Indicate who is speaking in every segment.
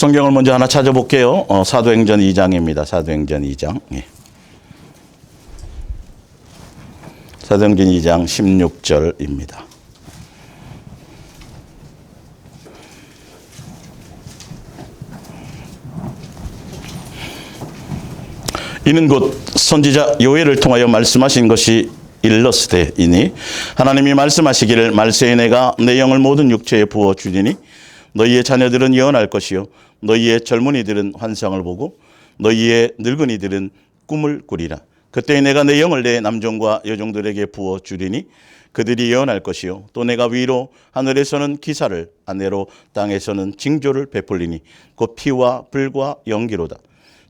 Speaker 1: 성경을 먼저 하나 찾아볼게요. 사도행전 2장입니다. 사도행전 2장. 예. 사도행전 2장 16절입니다. 이는 곧 선지자 요엘을 통하여 말씀하신 것이 일러스되이니 하나님이 말씀하시기를 말세에 내가 내 영을 모든 육체에 부어 주리니 너희의 자녀들은 예언할 것이요 너희의 젊은이들은 환상을 보고 너희의 늙은이들은 꿈을 꾸리라. 그때 내가 내 영을 내 남종과 여종들에게 부어 주리니 그들이 예언할 것이요 또 내가 위로 하늘에서는 기사를 아래로 땅에서는 징조를 베풀리니 곧 피와 불과 연기로다.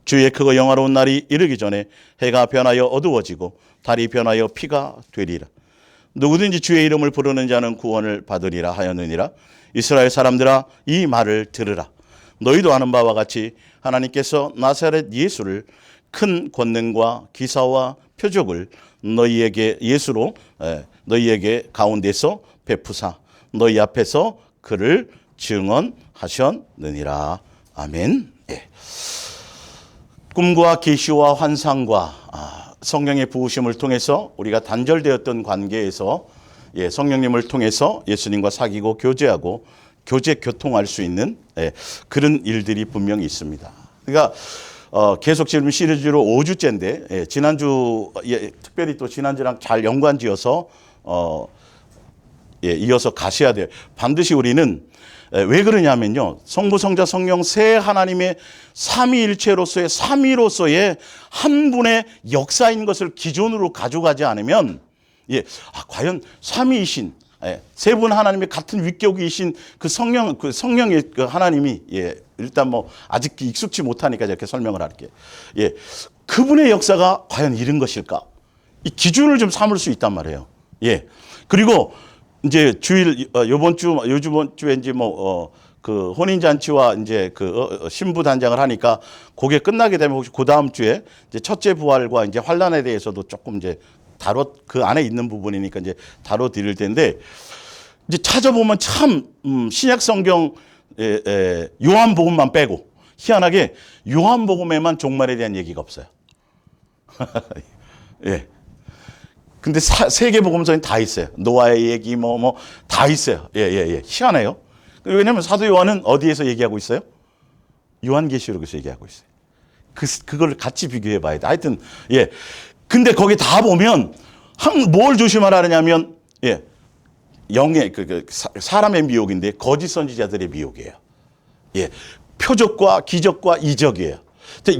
Speaker 1: 주의 크고 영화로운 날이 이르기 전에 해가 변하여 어두워지고 달이 변하여 피가 되리라. 누구든지 주의 이름을 부르는 자는 구원을 받으리라 하였느니라. 이스라엘 사람들아 이 말을 들으라. 너희도 아는 바와 같이 하나님께서 나사렛 예수를 큰 권능과 기사와 표적을 너희에게 예수로 너희에게 가운데서 베푸사 너희 앞에서 그를 증언하셨느니라. 아멘. 예. 꿈과 계시와 환상과 성령의 부으심을 통해서 우리가 단절되었던 관계에서 성령님을 통해서 예수님과 사귀고 교제하고 교통할 수 있는 그런 일들이 분명히 있습니다. 그러니까 계속 지금 시리즈로 5주째인데 지난주 특별히 또 지난주랑 잘 연관지어서 이어서 가셔야 돼요. 반드시 우리는 왜 그러냐면요. 성부, 성자, 성령 세 하나님의 삼위일체로서의 삼위로서의 한 분의 역사인 것을 기존으로 가져가지 않으면 과연 삼위이신 세 분 하나님의 같은 위격이신 그 성령의 그 하나님이 일단 뭐 아직 익숙치 못하니까 이렇게 설명을 할게요. 그분의 역사가 과연 이런 것일까? 이 기준을 좀 삼을 수 있단 말이에요. 그리고 이제 주일 요번 주에 이제 그 혼인잔치와 이제 그 신부 단장을 하니까 그게 끝나게 되면 혹시 그 다음 주에 이제 첫째 부활과 이제 환란에 대해서도 조금 이제 그 안에 있는 부분이니까 이제 다뤄드릴 텐데 이제 찾아보면 참 신약 성경 요한복음만 빼고 희한하게 요한복음에만 종말에 대한 얘기가 없어요. 근데 세계복음서는 다 있어요. 노아의 얘기 다 있어요. 희한해요. 왜냐하면 사도 요한은 어디에서 얘기하고 있어요? 요한계시록에서 얘기하고 있어요. 그걸 같이 비교해 봐야 돼. 하여튼 근데 거기 다 보면 뭘 조심하라냐면 영의 사람의 미혹인데 거짓 선지자들의 미혹이에요. 표적과 기적과 이적이에요.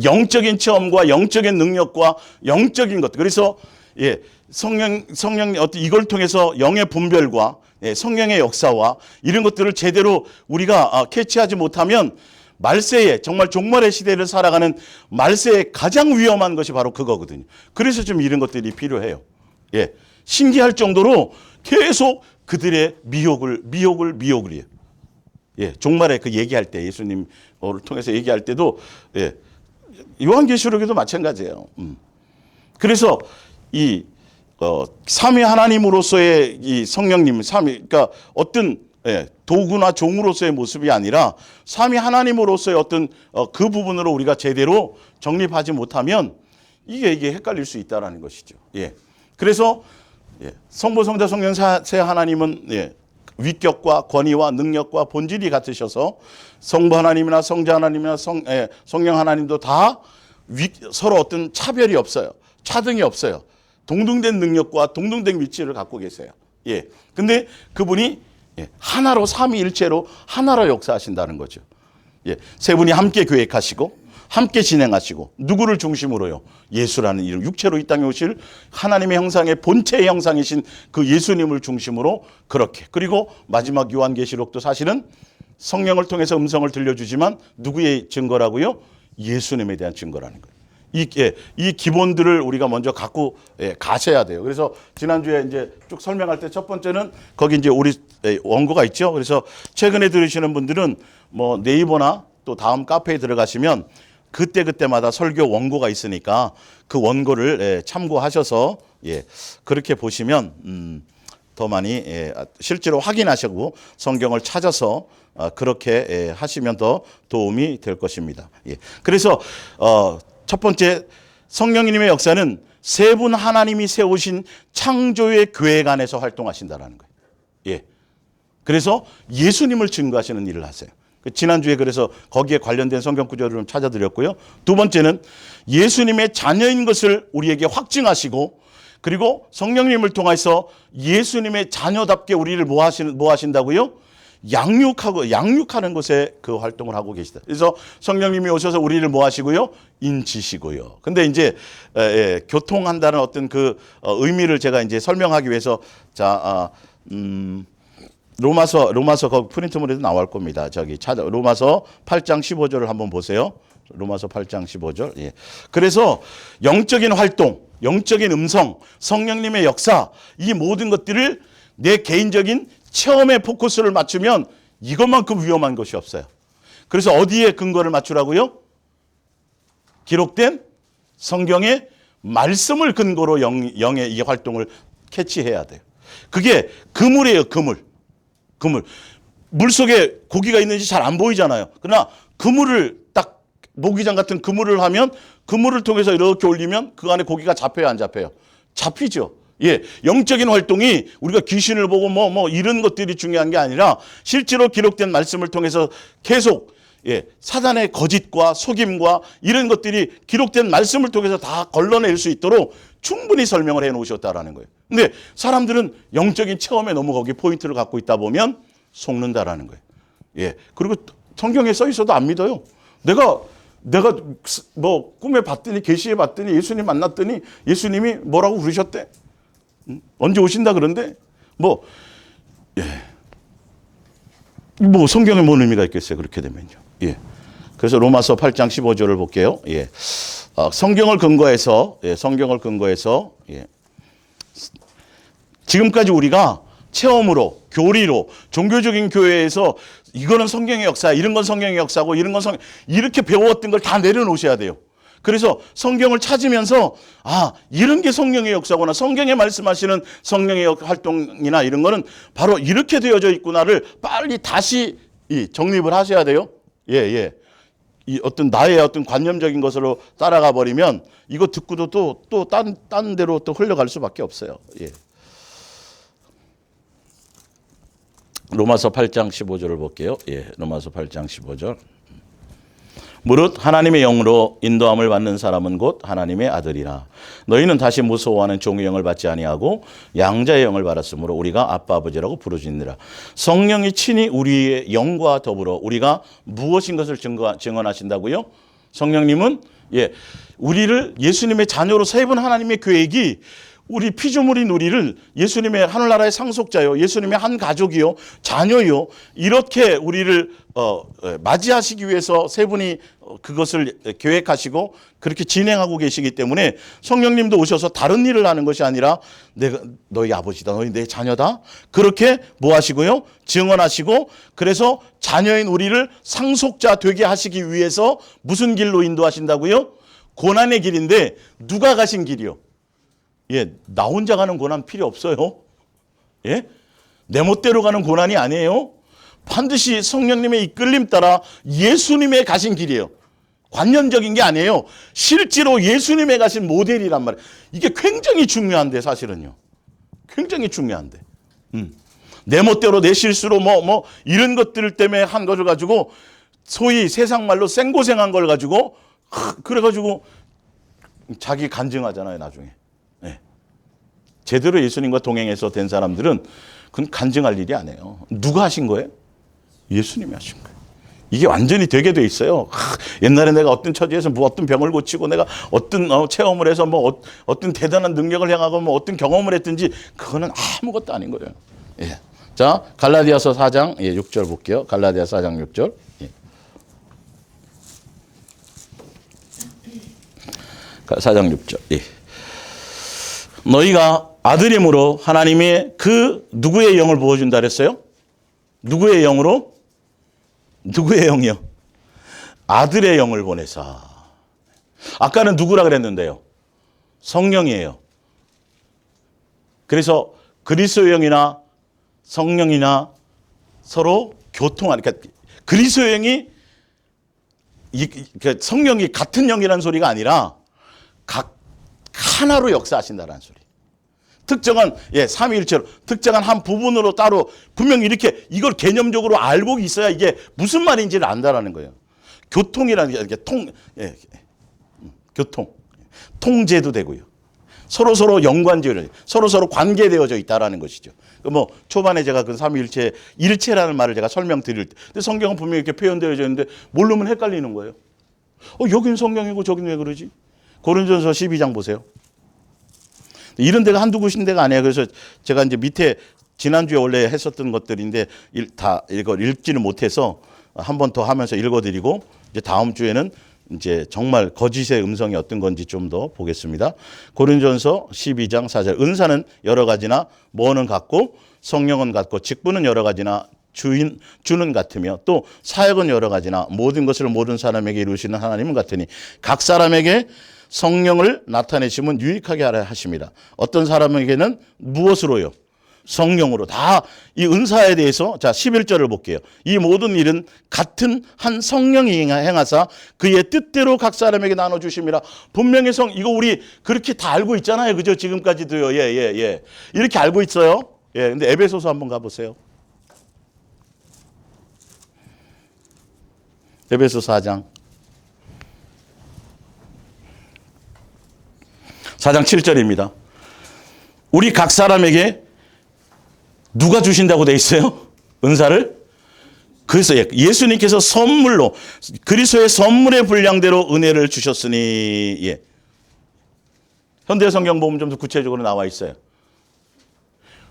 Speaker 1: 영적인 체험과 영적인 능력과 영적인 것. 그래서 성령 이걸 통해서 영의 분별과 성령의 역사와 이런 것들을 제대로 우리가 캐치하지 못하면 말세에 정말 종말의 시대를 살아가는 말세에 가장 위험한 것이 바로 그거거든요. 그래서 좀 이런 것들이 필요해요. 신기할 정도로 계속 그들의 미혹을 해요. 종말에 그 얘기할 때 예수님을 통해서 얘기할 때도 요한계시록에도 마찬가지예요. 그래서 이 삼위 하나님으로서의 이 성령님, 그러니까 어떤 도구나 종으로서의 모습이 아니라 삼위 하나님으로서의 어떤 그 부분으로 우리가 제대로 정립하지 못하면 이게 헷갈릴 수 있다라는 것이죠. 그래서 성부, 성자, 성령 세 하나님은 위격과 권위와 능력과 본질이 같으셔서 성부 하나님이나 성자 하나님이나 성령 하나님도 다 서로 어떤 차별이 없어요. 차등이 없어요. 동등된 능력과 동등된 위치를 갖고 계세요. 근데 그분이 하나로 삼위일체로 하나로 역사하신다는 거죠. 세 분이 함께 계획하시고 함께 진행하시고 누구를 중심으로요? 예수라는 이름 육체로 이 땅에 오실 하나님의 형상의 본체의 형상이신 그 예수님을 중심으로 그렇게 그리고 마지막 요한계시록도 사실은 성령을 통해서 음성을 들려주지만 누구의 증거라고요? 예수님에 대한 증거라는 거예요. 이 기본들을 우리가 먼저 갖고 가셔야 돼요. 그래서 지난주에 이제 쭉 설명할 때 첫 번째는 거기 이제 우리 원고가 있죠. 그래서 최근에 들으시는 분들은 뭐 네이버나 또 다음 카페에 들어가시면 그때마다 설교 원고가 있으니까 그 원고를 참고하셔서 그렇게 보시면 더 많이 실제로 확인하시고 성경을 찾아서 그렇게 하시면 더 도움이 될 것입니다. 예. 그래서 첫 번째 성령님의 역사는 세 분 하나님이 세우신 창조의 계획 안에서 활동하신다라는 거예요. 예. 그래서 예수님을 증거하시는 일을 하세요. 지난주에 그래서 거기에 관련된 성경 구절을 좀 찾아드렸고요. 두 번째는 예수님의 자녀인 것을 우리에게 확증하시고, 그리고 성령님을 통해서 예수님의 자녀답게 우리를 뭐 하신다고요? 양육하는 것에 그 활동을 하고 계시다. 그래서 성령님이 오셔서 우리를 뭐 하시고요? 인치시고요. 근데 이제 교통한다는 어떤 그 의미를 제가 이제 설명하기 위해서 로마서 거기 프린트물에도 나올 겁니다. 로마서 8장 15절을 한번 보세요. 로마서 8장 15절. 예. 그래서 영적인 활동, 영적인 음성, 성령님의 역사, 이 모든 것들을 내 개인적인 체험에 포커스를 맞추면 이것만큼 위험한 것이 없어요. 그래서 어디에 근거를 맞추라고요? 기록된 성경의 말씀을 근거로 영의 이 활동을 캐치해야 돼요. 그게 그물이에요, 그물. 물속에 고기가 있는지 잘 안 보이잖아요. 그러나 그물을 딱 모기장 같은 그물을 하면 그물을 통해서 이렇게 올리면 그 안에 고기가 잡혀요, 안 잡혀요? 잡히죠. 예, 영적인 활동이 우리가 귀신을 보고 뭐 이런 것들이 중요한 게 아니라 실제로 기록된 말씀을 통해서 계속 사단의 거짓과 속임과 이런 것들이 기록된 말씀을 통해서 다 걸러낼 수 있도록 충분히 설명을 해 놓으셨다라는 거예요. 근데 사람들은 영적인 체험에 너무 거기 포인트를 갖고 있다 보면 속는다라는 거예요. 예. 그리고 성경에 써 있어도 안 믿어요. 내가 뭐 꿈에 봤더니 계시에 봤더니 예수님 만났더니 예수님이 뭐라고 그러셨대? 언제 오신다 그런데 뭐 성경에 뭔 의미가 있겠어요? 그렇게 되면요. 예. 그래서 로마서 8장 15절을 볼게요. 예. 성경을 근거해서 지금까지 우리가 체험으로, 교리로, 종교적인 교회에서 이거는 성경의 역사, 이런 건 성경의 역사고, 이런 건 이렇게 배웠던 걸 다 내려놓으셔야 돼요. 그래서 성경을 찾으면서 이런 게 성령의 역사구나, 성경에 말씀하시는 성령의 활동이나 이런 거는 바로 이렇게 되어져 있구나를 빨리 다시 정립을 하셔야 돼요. 예. 이 어떤 나의 어떤 관념적인 것으로 따라가 버리면 이거 듣고도 또 딴 데로 또 흘러갈 수밖에 없어요. 예. 로마서 8장 15절을 볼게요. 예, 로마서 8장 15절. 무릇 하나님의 영으로 인도함을 받는 사람은 곧 하나님의 아들이라. 너희는 다시 무서워하는 종의 영을 받지 아니하고 양자의 영을 받았으므로 우리가 아빠 아버지라고 부르짖느라. 성령이 친히 우리의 영과 더불어 우리가 무엇인 것을 증언하신다고요? 성령님은 우리를 예수님의 자녀로 세분 하나님의 계획이 우리 피조물인 우리를 예수님의 하늘나라의 상속자요, 예수님의 한 가족이요, 자녀요, 이렇게 우리를 맞이하시기 위해서 세 분이 그것을 계획하시고 그렇게 진행하고 계시기 때문에 성령님도 오셔서 다른 일을 하는 것이 아니라 내가 너희 아버지다, 너희 내 자녀다, 그렇게 뭐 하시고요? 증언하시고, 그래서 자녀인 우리를 상속자 되게 하시기 위해서 무슨 길로 인도하신다고요? 고난의 길인데 누가 가신 길이요? 나 혼자 가는 고난 필요 없어요. 예? 내 멋대로 가는 고난이 아니에요. 반드시 성령님의 이끌림 따라 예수님의 가신 길이에요. 관념적인 게 아니에요. 실제로 예수님의 가신 모델이란 말이에요. 이게 굉장히 중요한데, 사실은요. 굉장히 중요한데. 내 멋대로 내 실수로 이런 것들 때문에 한 것을 가지고 소위 세상 말로 생고생한 걸 가지고 그래가지고 자기 간증하잖아요, 나중에. 제대로 예수님과 동행해서 된 사람들은 그건 간증할 일이 아니에요. 누가 하신 거예요? 예수님이 하신 거예요. 이게 완전히 되게 돼 있어요. 옛날에 내가 어떤 처지에서 어떤 병을 고치고 내가 어떤 체험을 해서 어떤 대단한 능력을 행하고 어떤 경험을 했든지 그거는 아무것도 아닌 거예요. 예. 자, 갈라디아서 4장 6절 볼게요. 갈라디아서 4장 6절. 4장 6절. 너희가 아들임으로 하나님의 그 누구의 영을 부어준다 그랬어요? 누구의 영으로? 누구의 영이요? 아들의 영을 보내사. 아까는 누구라 그랬는데요? 성령이에요. 그래서 그리스도의 영이나 성령이나 서로 교통하는, 그러니까 그리스도의 영이 성령이 같은 영이라는 소리가 아니라 각 하나로 역사하신다는 소리. 특정한 삼위일체로 특정한 한 부분으로 따로 분명히 이렇게 이걸 개념적으로 알고 있어야 이게 무슨 말인지를 안다라는 거예요. 교통이라는 게 교통, 통제도 되고요. 서로 연관지어져, 서로 관계되어져 있다라는 것이죠. 뭐 초반에 제가 그 삼위일체, 일체라는 말을 제가 설명드릴 때, 근데 성경은 분명히 이렇게 표현되어져 있는데 모르면 헷갈리는 거예요. 여긴 성경이고 저긴 왜 그러지? 고린도전서 12장 보세요. 이런 데가 한두 곳인 데가 아니에요. 그래서 제가 이제 밑에 지난주에 원래 했었던 것들인데 다 이걸 읽지는 못해서 한 번 더 하면서 읽어드리고 이제 다음 주에는 이제 정말 거짓의 음성이 어떤 건지 좀 더 보겠습니다. 고린도전서 12장 4절. 은사는 여러 가지나 뭐는 같고 성령은 같고 직분은 여러 가지나 주는 같으며 또 사역은 여러 가지나 모든 것을 모든 사람에게 이루시는 하나님은 같으니 각 사람에게 성령을 나타내시면 유익하게 하라 하십니다. 어떤 사람에게는 무엇으로요? 성령으로. 다 이 은사에 대해서 자 11절을 볼게요. 이 모든 일은 같은 한 성령이 행하사 그의 뜻대로 각 사람에게 나눠주십니다. 분명히 이거 우리 그렇게 다 알고 있잖아요. 그죠? 지금까지도요. 이렇게 알고 있어요. 근데 에베소서 한번 가보세요. 에베소 4장 7절입니다. 우리 각 사람에게 누가 주신다고 돼 있어요? 은사를? 그래서 예수님께서 선물로 그리스도의 선물의 분량대로 은혜를 주셨으니 현대 성경 보면 좀 더 구체적으로 나와 있어요.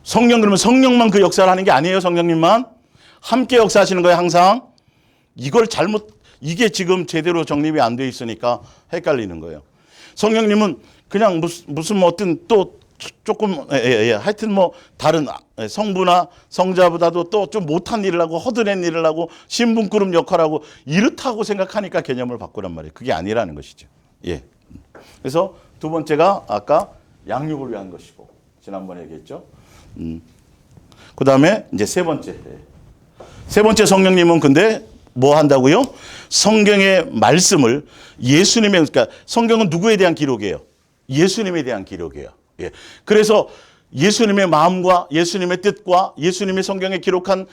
Speaker 1: 성령 그러면 성령만 그 역사를 하는 게 아니에요. 성령님만 함께 역사하시는 거예요. 항상. 이걸 이게 지금 제대로 정립이 안 돼 있으니까 헷갈리는 거예요. 성령님은 그냥 무슨 뭐 어떤 또 조금 하여튼 뭐 다른 성부나 성자보다도 또 좀 못한 일을 하고 허드렛 일을 하고 신분그룹 역할하고 이렇다고 생각하니까 개념을 바꾸란 말이에요. 그게 아니라는 것이죠. 그래서 두 번째가 아까 양육을 위한 것이고 지난번에 얘기했죠. 그 다음에 이제 세 번째 성령님은 근데 뭐 한다고요? 성경의 말씀을 예수님의 그러니까 성경은 누구에 대한 기록이에요? 예수님에 대한 기록이에요. 그래서 예수님의 마음과 예수님의 뜻과 예수님의 성경에 기록한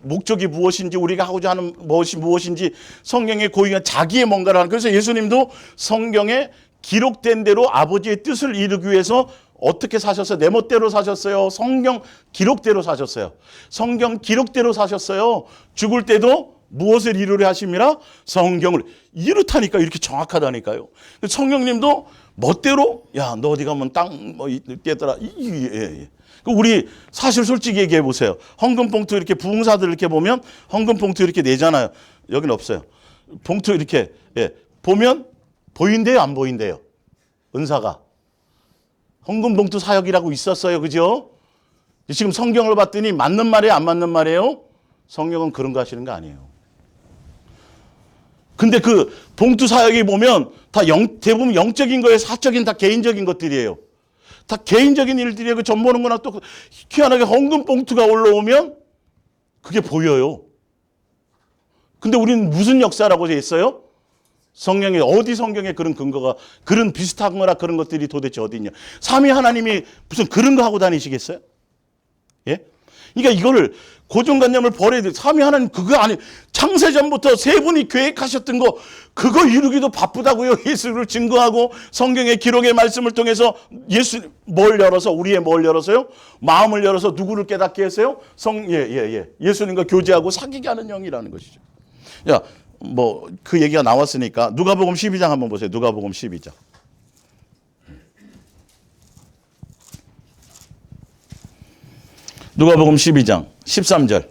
Speaker 1: 목적이 무엇인지 우리가 하고자 하는 것이 무엇인지 성경에 고유한 자기의 뭔가를 하는 그래서 예수님도 성경에 기록된 대로 아버지의 뜻을 이루기 위해서 어떻게 사셨어요? 내 멋대로 사셨어요. 성경 기록대로 사셨어요. 성경 기록대로 사셨어요. 죽을 때도 무엇을 이루려 하심이라? 성경을. 이렇다니까 이렇게 정확하다니까요. 성령님도 멋대로 야 너 어디 가면 땅 뭐 있겠더라. 우리 사실 솔직히 얘기해 보세요. 헌금 봉투 이렇게 부흥사들 이렇게 보면 헌금 봉투 이렇게 내잖아요. 여기는 없어요. 봉투 이렇게 보면 보인대요, 안 보인대요? 은사가 헌금 봉투 사역이라고 있었어요, 그죠? 지금 성경을 봤더니 맞는 말이에요, 안 맞는 말이에요? 성령은 그런 거 하시는 거 아니에요. 근데 그 봉투 사역이 보면 다 대부분 영적인 거예요. 사적인 다 개인적인 것들이에요. 다 개인적인 일들이에요. 그 전보는 거나 또 희한하게 헌금 봉투가 올라오면 그게 보여요. 근데 우리는 무슨 역사라고 했어요? 성경에 어디 성경에 그런 근거가 그런 비슷한 거나 그런 것들이 도대체 어디 있냐? 삼위 하나님이 무슨 그런 거 하고 다니시겠어요? 그러니까 이거를 고정관념을 버려야 돼. 삼위 하나님 그거 아니 창세전부터 세 분이 계획하셨던 거 그거 이루기도 바쁘다고요. 예수를 증거하고 성경의 기록의 말씀을 통해서 뭘 열어서 우리의 뭘 열어서요? 마음을 열어서 누구를 깨닫게 했어요? 예수님과 교제하고 사귀게 하는 영이라는 것이죠. 뭐 그 얘기가 나왔으니까 누가복음 12장 한번 보세요. 누가복음 12장. 누가복음 12장 13절.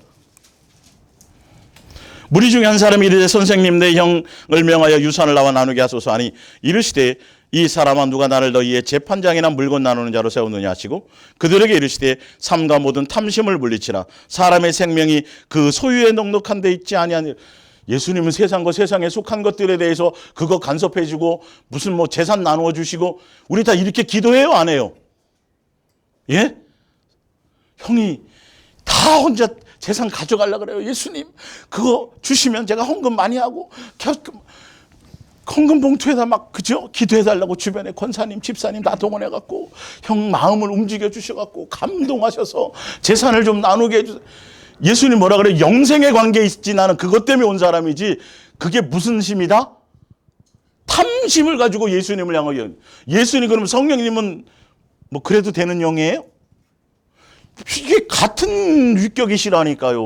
Speaker 1: 무리 중에 한 사람이 이르되 선생님 내 형을 명하여 유산을 나와 나누게 하소서 하니 이르시되 이 사람아 누가 나를 너희의 재판장이나 물건 나누는 자로 세우느냐 하시고 그들에게 이르시되 삼가 모든 탐심을 물리치라 사람의 생명이 그 소유에 넉넉한 데 있지 아니하니. 예수님은 세상과 세상에 속한 것들에 대해서 그거 간섭해주고 무슨 뭐 재산 나누어 주시고 우리 다 이렇게 기도해요, 안 해요? 형이 다 혼자 재산 가져가려고 그래요. 예수님, 그거 주시면 제가 헌금 많이 하고, 헌금 봉투에다 막, 그죠? 기도해달라고 주변에 권사님, 집사님 다 동원해갖고, 형 마음을 움직여 주셔갖고, 감동하셔서 재산을 좀 나누게 해주세요. 예수님 뭐라 그래요? 영생의 관계에 있지, 나는 그것 때문에 온 사람이지, 그게 무슨 심이다? 탐심을 가지고 예수님을 향하여. 예수님, 그러면 성령님은 뭐 그래도 되는 영이에요? 이게 같은 위격이시라니까요.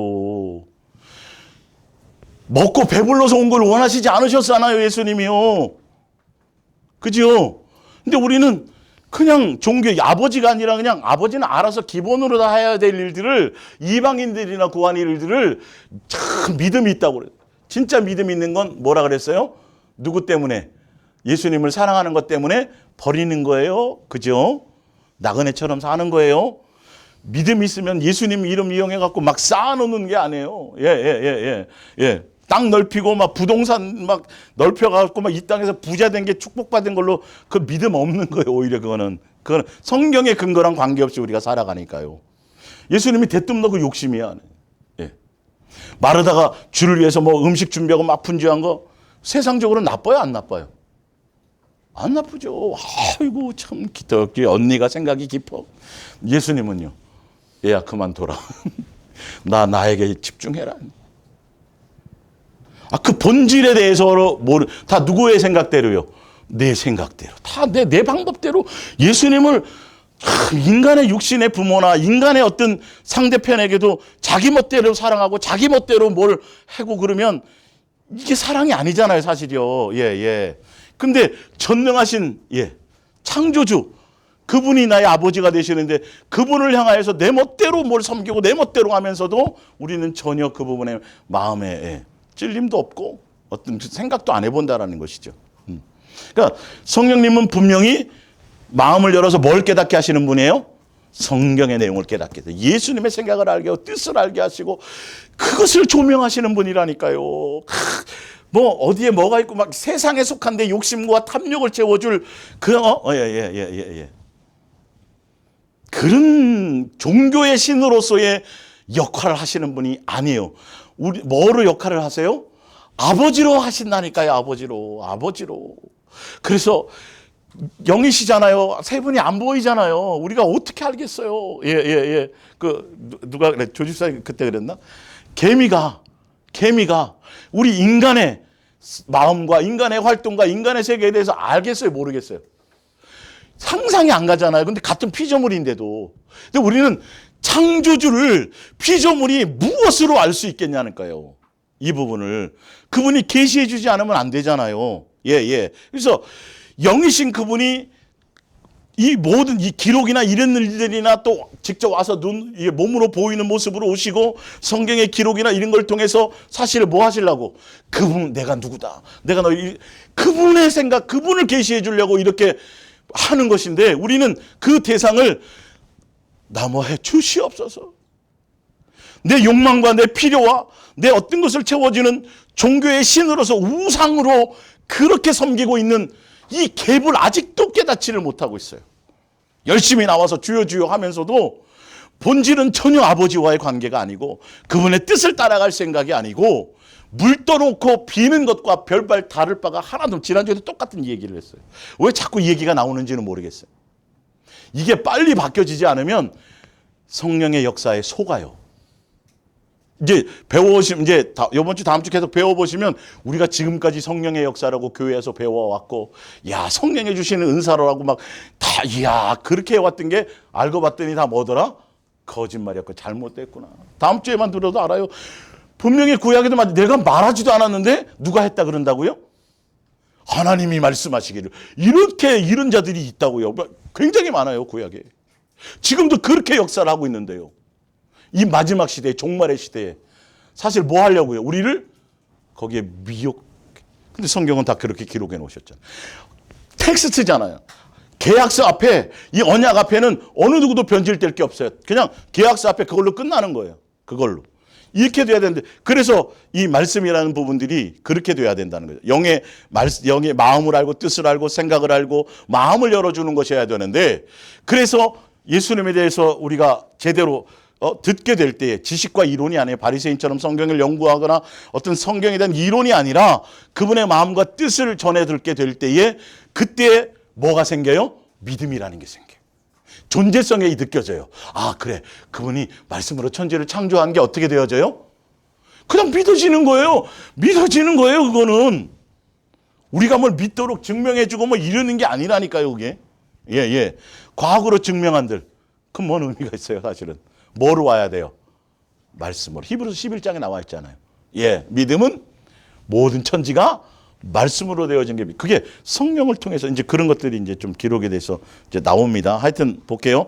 Speaker 1: 먹고 배불러서 온 걸 원하시지 않으셨잖아요, 예수님이요. 그죠? 근데 우리는 그냥 종교의 아버지가 아니라 그냥 아버지는 알아서 기본으로 다 해야 될 일들을, 이방인들이나 구한 일들을 참 믿음이 있다고 그래요. 진짜 믿음이 있는 건 뭐라 그랬어요? 누구 때문에? 예수님을 사랑하는 것 때문에 버리는 거예요. 그죠? 나그네처럼 사는 거예요. 믿음이 있으면 예수님 이름 이용해갖고 막 쌓아놓는 게 아니에요. 예. 땅 넓히고 막 부동산 막 넓혀갖고 막 이 땅에서 부자 된 게 축복받은 걸로 그 믿음 없는 거예요. 오히려 그거는 성경의 근거랑 관계없이 우리가 살아가니까요. 예수님이 대뜸 너 그 욕심이야. 예. 마르다가 주를 위해서 뭐 음식 준비하고 막 분주한 거 세상적으로 나빠요, 안 나빠요? 안 나쁘죠. 아이고 참 기특해. 언니가 생각이 깊어. 예수님은요. 얘야 그만둬라. 나에게 집중해라. 그 본질에 대해서 다 누구의 생각대로요? 내 생각대로. 다 내 방법대로 예수님을 인간의 육신의 부모나 인간의 어떤 상대편에게도 자기 멋대로 사랑하고 자기 멋대로 뭘 하고 그러면 이게 사랑이 아니잖아요, 사실이요. 예. 근데 전능하신 창조주 그분이 나의 아버지가 되시는데 그분을 향하여서 내 멋대로 뭘 섬기고 내 멋대로 하면서도 우리는 전혀 그 부분에 마음에 찔림도 없고 어떤 생각도 안 해본다라는 것이죠. 그러니까 성령님은 분명히 마음을 열어서 뭘 깨닫게 하시는 분이에요? 성경의 내용을 깨닫게 해서 예수님의 생각을 알게 하고 뜻을 알게 하시고 그것을 조명하시는 분이라니까요. 뭐 어디에 뭐가 있고 막 세상에 속한데 욕심과 탐욕을 채워줄 그런 종교의 신으로서의 역할을 하시는 분이 아니에요. 우리 뭐로 역할을 하세요? 아버지로 하신다니까요. 아버지로. 그래서 영이시잖아요. 세 분이 안 보이잖아요. 우리가 어떻게 알겠어요? 누가 그래? 조집사님 그때 그랬나? 개미가 우리 인간의 마음과 인간의 활동과 인간의 세계에 대해서 알겠어요? 모르겠어요? 상상이 안 가잖아요. 근데 같은 피조물인데도. 근데 우리는 창조주를 피조물이 무엇으로 알 수 있겠냐는 거예요. 이 부분을. 그분이 계시해 주지 않으면 안 되잖아요. 그래서 영이신 그분이 이 모든 이 기록이나 이런 일들이나 또 직접 와서 몸으로 보이는 모습으로 오시고 성경의 기록이나 이런 걸 통해서 사실 뭐 하시려고? 그분 내가 누구다. 내가 그분의 생각, 그분을 계시해 주려고 이렇게 하는 것인데 우리는 그 대상을 남어해 주시옵소서. 내 욕망과 내 필요와 내 어떤 것을 채워주는 종교의 신으로서 우상으로 그렇게 섬기고 있는 이 갭을 아직도 깨닫지를 못하고 있어요. 열심히 나와서 주여 하면서도 본질은 전혀 아버지와의 관계가 아니고 그분의 뜻을 따라갈 생각이 아니고 물 떠놓고 비는 것과 별발 다를 바가 하나도. 지난주에도 똑같은 얘기를 했어요. 왜 자꾸 이 얘기가 나오는지는 모르겠어요. 이게 빨리 바뀌어지지 않으면 성령의 역사에 속아요. 이제 배워보시면 이번 주 다음 주 계속 배워보시면 우리가 지금까지 성령의 역사라고 교회에서 배워왔고 성령이 주시는 은사라고 막 다 그렇게 해왔던 게 알고 봤더니 다 뭐더라? 거짓말이었고 잘못됐구나. 다음 주에만 들어도 알아요. 분명히 구약에도 내가 말하지도 않았는데 누가 했다 그런다고요? 하나님이 말씀하시기를. 이렇게 이런 자들이 있다고요. 굉장히 많아요, 구약에. 지금도 그렇게 역사를 하고 있는데요. 이 마지막 시대에, 종말의 시대에 사실 뭐 하려고요? 우리를 거기에 근데 성경은 다 그렇게 기록해 놓으셨잖아요. 텍스트잖아요. 계약서 앞에, 이 언약 앞에는 어느 누구도 변질될 게 없어요. 그냥 계약서 앞에 그걸로 끝나는 거예요. 그걸로. 이렇게 돼야 되는데, 그래서 이 말씀이라는 부분들이 그렇게 돼야 된다는 거죠. 영의 마음을 알고 뜻을 알고 생각을 알고 마음을 열어주는 것이어야 되는데, 그래서 예수님에 대해서 우리가 제대로 듣게 될 때에 지식과 이론이 아니에요. 바리새인처럼 성경을 연구하거나 어떤 성경에 대한 이론이 아니라 그분의 마음과 뜻을 전해 듣게 될 때에 그때 뭐가 생겨요? 믿음이라는 게 생겨요. 존재성이 느껴져요. 아, 그래. 그분이 말씀으로 천지를 창조한 게 어떻게 되어져요? 그냥 믿어지는 거예요. 믿어지는 거예요, 그거는. 우리가 뭘 믿도록 증명해주고 뭐 이러는 게 아니라니까요, 그게. 예, 예. 과학으로 증명한들. 그럼 뭔 의미가 있어요, 사실은. 뭐로 와야 돼요? 말씀으로. 히브리서 11장에 나와 있잖아요. 예, 믿음은 모든 천지가 말씀으로 되어진 게, 그게 성령을 통해서 이제 그런 것들이 이제 좀 기록에 대해서 이제 나옵니다. 하여튼 볼게요.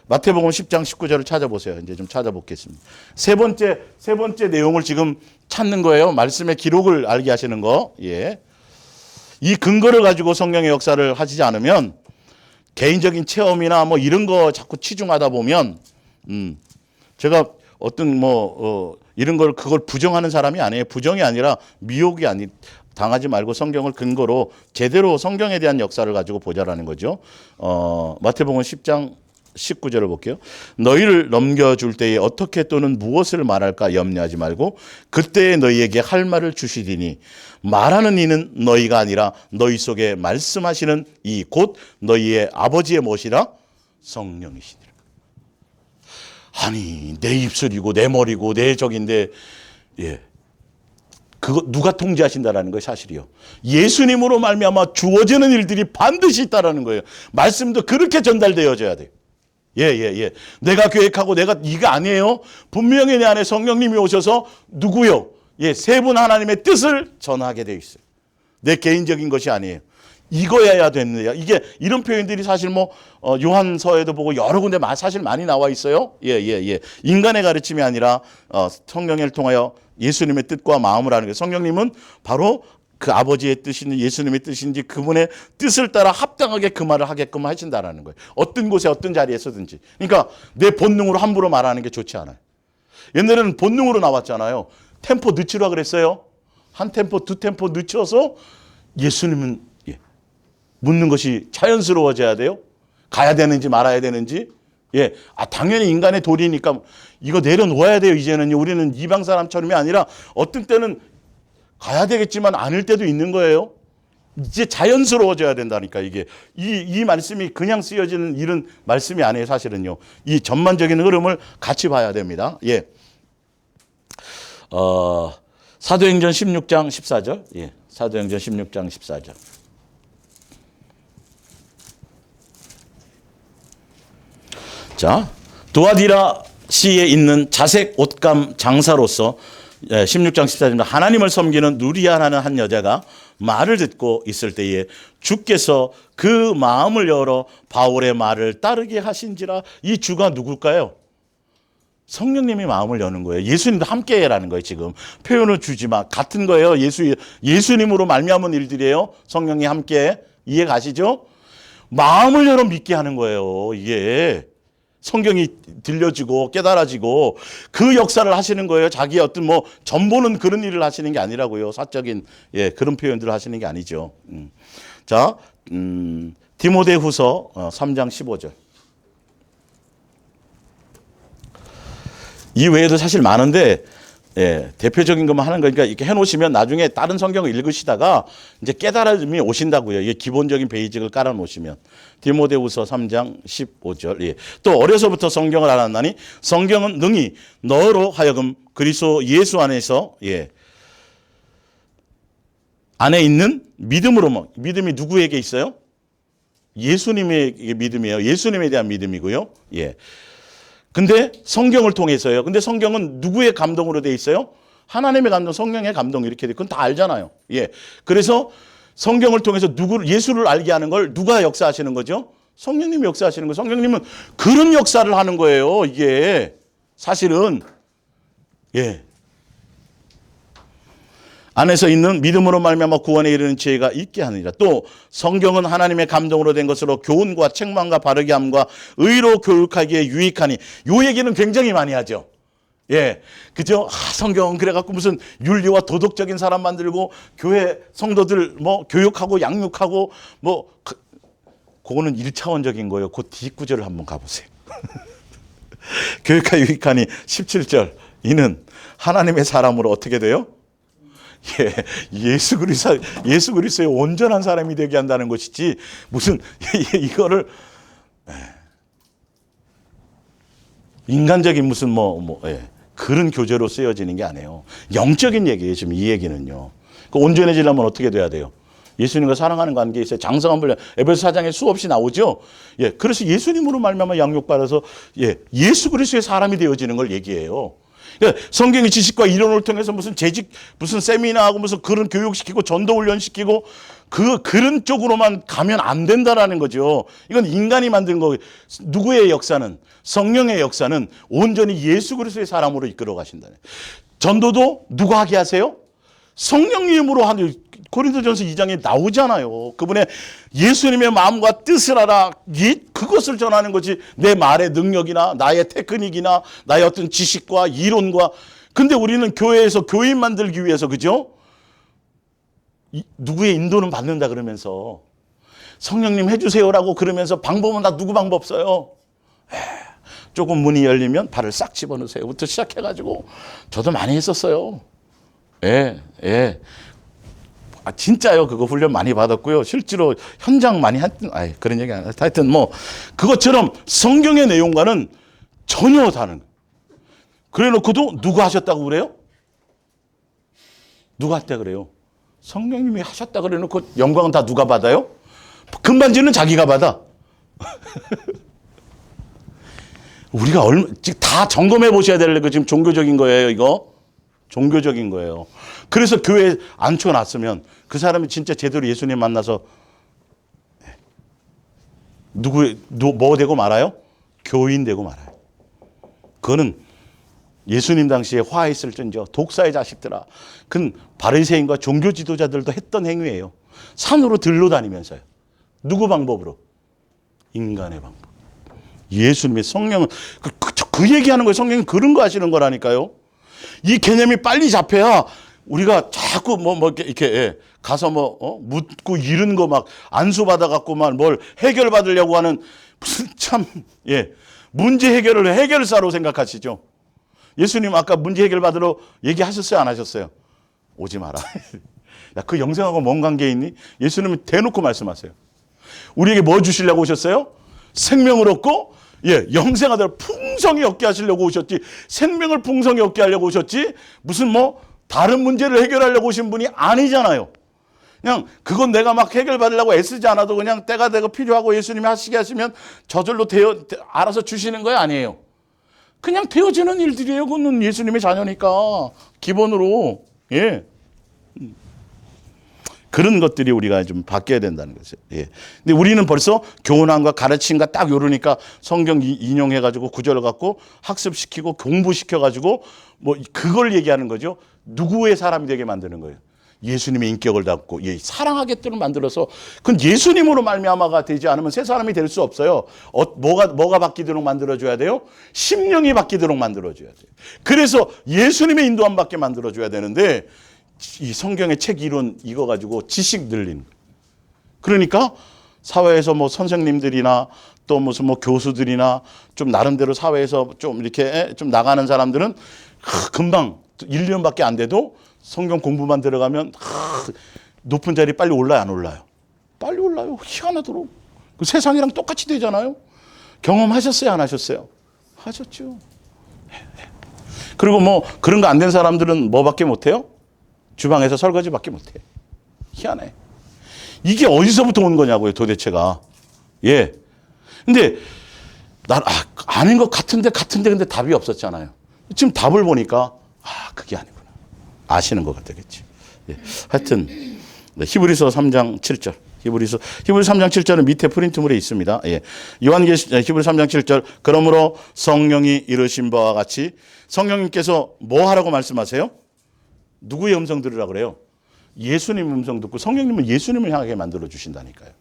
Speaker 1: 마태복음 10장 19절을 찾아보세요. 이제 좀 찾아보겠습니다. 세 번째 내용을 지금 찾는 거예요. 말씀의 기록을 알게 하시는 거. 예. 이 근거를 가지고 성령의 역사를 하시지 않으면 개인적인 체험이나 뭐 이런 거 자꾸 치중하다 보면, 제가 어떤 이런 걸 그걸 부정하는 사람이 아니에요. 부정이 아니라 미혹이 당하지 말고 성경을 근거로 제대로 성경에 대한 역사를 가지고 보자라는 거죠. 마태복음 10장 19절을 볼게요. 너희를 넘겨줄 때에 어떻게 또는 무엇을 말할까 염려하지 말고 그때에 너희에게 할 말을 주시리니 말하는 이는 너희가 아니라 너희 속에 말씀하시는 이 곧 너희의 아버지의 무엇이라? 성령이시니라. 아니, 내 입술이고 내 머리고 내 적인데, 예, 그거 누가 통제하신다라는 거예요, 사실이요. 예수님으로 말미암아 주어지는 일들이 반드시 있다라는 거예요. 말씀도 그렇게 전달되어져야 돼요. 예, 예, 예. 내가 계획하고 이가 아니에요. 분명히 내 안에 성령님이 오셔서 누구요? 예, 세 분 하나님의 뜻을 전하게 돼 있어요. 내 개인적인 것이 아니에요. 이거여야 됩니다. 이게 이런 표현들이 사실 요한서에도 보고 여러 군데 사실 많이 나와 있어요. 예, 예, 예. 인간의 가르침이 아니라 성령을 통하여 예수님의 뜻과 마음을 하는 거예요. 성령님은 바로 그 아버지의 뜻인지 예수님의 뜻인지 그분의 뜻을 따라 합당하게 그 말을 하게끔 하신다라는 거예요. 어떤 곳에 어떤 자리에서든지. 그러니까 내 본능으로 함부로 말하는 게 좋지 않아요. 옛날에는 본능으로 나왔잖아요. 템포 늦추라 그랬어요. 한 템포, 두 템포 늦춰서 예수님은 묻는 것이 자연스러워져야 돼요. 가야 되는지 말아야 되는지. 예, 당연히 인간의 도리니까 이거 내려놓아야 돼요. 이제는 우리는 이방 사람처럼이 아니라 어떤 때는 가야 되겠지만 아닐 때도 있는 거예요. 이제 자연스러워져야 된다니까 이게. 이 말씀이 그냥 쓰여지는 이런 말씀이 아니에요, 사실은요. 이 전반적인 흐름을 같이 봐야 됩니다. 예. 사도행전 16장 14절. 예. 사도행전 16장 14절. 자, 두아디라시에 있는 자색 옷감 장사로서 16장 14절입니다. 하나님을 섬기는 누리아라는 한 여자가 말을 듣고 있을 때에 주께서 그 마음을 열어 바울의 말을 따르게 하신지라. 이 주가 누굴까요? 성령님이 마음을 여는 거예요. 예수님도 함께 해라는 거예요. 지금 표현을 주지 마. 같은 거예요. 예수님으로 말미암은 일들이에요. 성령이 함께. 이해 가시죠? 마음을 열어 믿게 하는 거예요. 이게 성경이 들려지고 깨달아지고 그 역사를 하시는 거예요. 자기의 어떤 전보는 그런 일을 하시는 게 아니라고요. 사적인 그런 표현들을 하시는 게 아니죠. 자, 디모데후서 3장 15절. 이 외에도 사실 많은데 대표적인 것만 하는 거니까 이렇게 해놓으시면 나중에 다른 성경을 읽으시다가 이제 깨달음이 오신다고요. 이게 기본적인 베이직을 깔아놓으시면. 디모데후서 3장 15절. 예. 또 어려서부터 성경을 알았나니 성경은 능히 너로 하여금 그리스도 예수 안에서 안에 있는 믿음으로 믿음이 누구에게 있어요? 예수님의 믿음이에요. 예수님에 대한 믿음이고요. 예. 근데 성경을 통해서요. 근데 성경은 누구의 감동으로 돼 있어요? 하나님의 감동, 성령의 감동 이렇게 돼. 그건 다 알잖아요. 예. 그래서 성경을 통해서 예수를 알게 하는 걸 누가 역사하시는 거죠? 성령님이 역사하시는 거예요. 성령님은 그런 역사를 하는 거예요. 이게 사실은 예. 안에서 있는 믿음으로 말미암아 구원에 이르는 지혜가 있게 하느니라. 또 성경은 하나님의 감동으로 된 것으로 교훈과 책망과 바르게 함과 의로 교육하기에 유익하니. 요 얘기는 굉장히 많이 하죠. 예, 그죠? 성경은 그래갖고 무슨 윤리와 도덕적인 사람 만들고 교회 성도들 교육하고 양육하고 그거는 1차원적인 거예요. 그 뒷구절을 한번 가보세요. 교육하 유익하니 17절. 이는 하나님의 사람으로 어떻게 돼요? 예, 예수 그리스도의 온전한 사람이 되게 한다는 것이지 무슨 이거를 인간적인 무슨 그런 교재로 쓰여지는 게 아니에요. 영적인 얘기예요. 지금 이 얘기는요. 온전해지려면 어떻게 돼야 돼요? 예수님과 사랑하는 관계에 있어요. 장성한 분량 에베소 4장에 수없이 나오죠. 예, 그래서 예수님으로 말미암아 양육받아서 예수 그리스도의 사람이 되어지는 걸 얘기해요. 그러니까 성경의 지식과 이론을 통해서 무슨 재직, 무슨 세미나하고 무슨 그런 교육시키고 전도 훈련시키고 그런 쪽으로만 가면 안 된다라는 거죠. 이건 인간이 만든 거예요. 누구의 역사는? 성령의 역사는 온전히 예수 그리스도의 사람으로 이끌어 가신다. 전도도 누가 하게 하세요? 성령님으로 하는 고린도전서 2장에 나오잖아요. 그분의 예수님의 마음과 뜻을 알아 그것을 전하는 거지 내 말의 능력이나 나의 테크닉이나 나의 어떤 지식과 이론과. 근데 우리는 교회에서 교인 만들기 위해서 그죠? 누구의 인도는 받는다 그러면서 성령님 해주세요라고 그러면서 방법은 다 누구 방법 써요? 조금 문이 열리면 발을 싹 집어넣으세요부터 시작해가지고 저도 많이 했었어요. 예. 진짜요. 그거 훈련 많이 받았고요. 실제로 현장 많이 했던, 그런 얘기 안 해요. 하여튼 그것처럼 성경의 내용과는 전혀 다른. 그래 놓고도 누가 하셨다고 그래요? 누가 했다 그래요? 성령님이 하셨다 그래 놓고 영광은 다 누가 받아요? 금반지는 자기가 받아. 우리가 다 점검해 보셔야 될 거 지금 종교적인 거예요, 이거. 종교적인 거예요. 그래서 교회에 앉혀놨으면 그 사람이 진짜 제대로 예수님 만나서 뭐 되고 말아요? 교인 되고 말아요. 그거는 예수님 당시에 화했을진저 독사의 자식들아. 그건 바리새인과 종교 지도자들도 했던 행위예요. 산으로 들러 다니면서요. 누구 방법으로? 인간의 방법. 예수님의 성령은 그 얘기하는 거예요. 성령이 그런 거 하시는 거라니까요. 이 개념이 빨리 잡혀야 우리가 자꾸 이렇게 가서 묻고 이런 거 막 안수 받아갖고만 뭘 해결받으려고 하는 무슨 문제 해결을 해결사로 생각하시죠. 예수님 아까 문제 해결 받으러 얘기하셨어요? 안 하셨어요? 오지 마라. 야, 그 영생하고 뭔 관계 있니? 예수님은 대놓고 말씀하세요. 우리에게 뭐 주시려고 오셨어요? 생명을 얻고 영생하도록 풍성히 얻게 하시려고 오셨지. 생명을 풍성히 얻게 하려고 오셨지. 무슨 다른 문제를 해결하려고 오신 분이 아니잖아요. 그냥 그건 내가 막 해결받으려고 애쓰지 않아도 그냥 때가 되고 필요하고 예수님이 하시게 하시면 저절로 알아서 주시는 거예요? 아니에요. 그냥 되어지는 일들이에요. 그건 예수님의 자녀니까 기본으로. 그런 것들이 우리가 좀 바뀌어야 된다는 거죠. 근데 우리는 벌써 교훈함과 가르침과 딱 요러니까 성경 인용해가지고 구절을 갖고 학습시키고 공부시켜가지고 그걸 얘기하는 거죠. 누구의 사람이 되게 만드는 거예요. 예수님의 인격을 담고 사랑하게끔 만들어서 그건 예수님으로 말미암아가 되지 않으면 새 사람이 될 수 없어요. 뭐가 바뀌도록 만들어줘야 돼요? 심령이 바뀌도록 만들어줘야 돼요. 그래서 예수님의 인도함 받게 만들어줘야 되는데 이 성경의 책 이론 이거 가지고 지식 늘리는 거예요. 그러니까 사회에서 선생님들이나 또 무슨 교수들이나 좀 나름대로 사회에서 좀 이렇게 좀 나가는 사람들은 금방 1년밖에 안 돼도 성경 공부만 들어가면 높은 자리 빨리 올라요, 안 올라요? 빨리 올라요. 희한하도록. 그 세상이랑 똑같이 되잖아요. 경험하셨어요, 안 하셨어요? 하셨죠. 그리고 그런 거 안 된 사람들은 뭐밖에 못해요? 주방에서 설거지밖에 못해. 희한해. 이게 어디서부터 온 거냐고요, 도대체가. 근데 아닌 것 같은데 근데 답이 없었잖아요. 지금 답을 보니까 그게 아니구나. 아시는 것 같겠지. 하여튼 히브리서 3장 7절. 히브리서 3장 7절은 밑에 프린트물에 있습니다. 요한계시 히브리 3장 7절. 그러므로 성령이 이르신 바와 같이 성령님께서 뭐 하라고 말씀하세요? 누구의 음성 들으라 그래요? 예수님 음성 듣고 성령님은 예수님을 향하게 만들어 주신다니까요.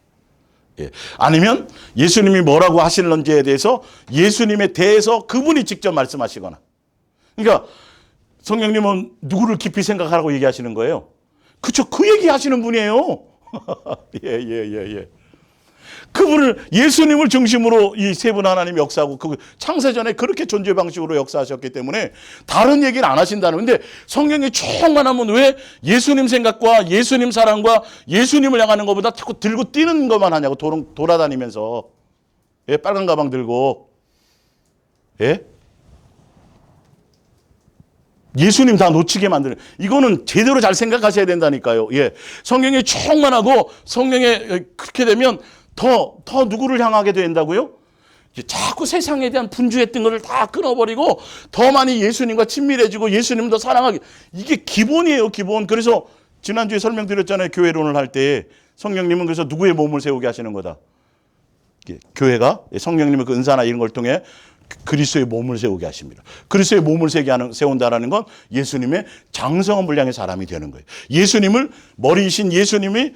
Speaker 1: 아니면 예수님이 뭐라고 하시는지에 대해서 예수님에 대해서 그분이 직접 말씀하시거나. 그러니까 성령님은 누구를 깊이 생각하라고 얘기하시는 거예요. 그쵸? 그 얘기 하시는 분이에요. 예. 그분을 예수님을 중심으로 이 세 분 하나님 역사하고 그 창세전에 그렇게 존재 방식으로 역사하셨기 때문에 다른 얘기를 안 하신다는. 근데 성경이 충만하면 왜 예수님 생각과 예수님 사랑과 예수님을 향하는 것보다 자꾸 들고 뛰는 것만 하냐고 돌아다니면서. 예, 빨간 가방 들고. 예? 예수님 다 놓치게 만드는. 이거는 제대로 잘 생각하셔야 된다니까요. 예. 성경이 충만하고 성경에 그렇게 되면 더 누구를 향하게 된다고요? 자꾸 세상에 대한 분주했던 것을 다 끊어버리고 더 많이 예수님과 친밀해지고 예수님 더 사랑하게. 이게 기본이에요, 기본. 그래서 지난주에 설명드렸잖아요. 교회론을 할 때 성령님은 그래서 누구의 몸을 세우게 하시는 거다. 교회가 성령님의 그 은사나 이런 걸 통해 그리스도의 몸을 세우게 하십니다. 그리스도의 몸을 세운다라는 건 예수님의 장성한 분량의 사람이 되는 거예요. 예수님을 머리이신 예수님이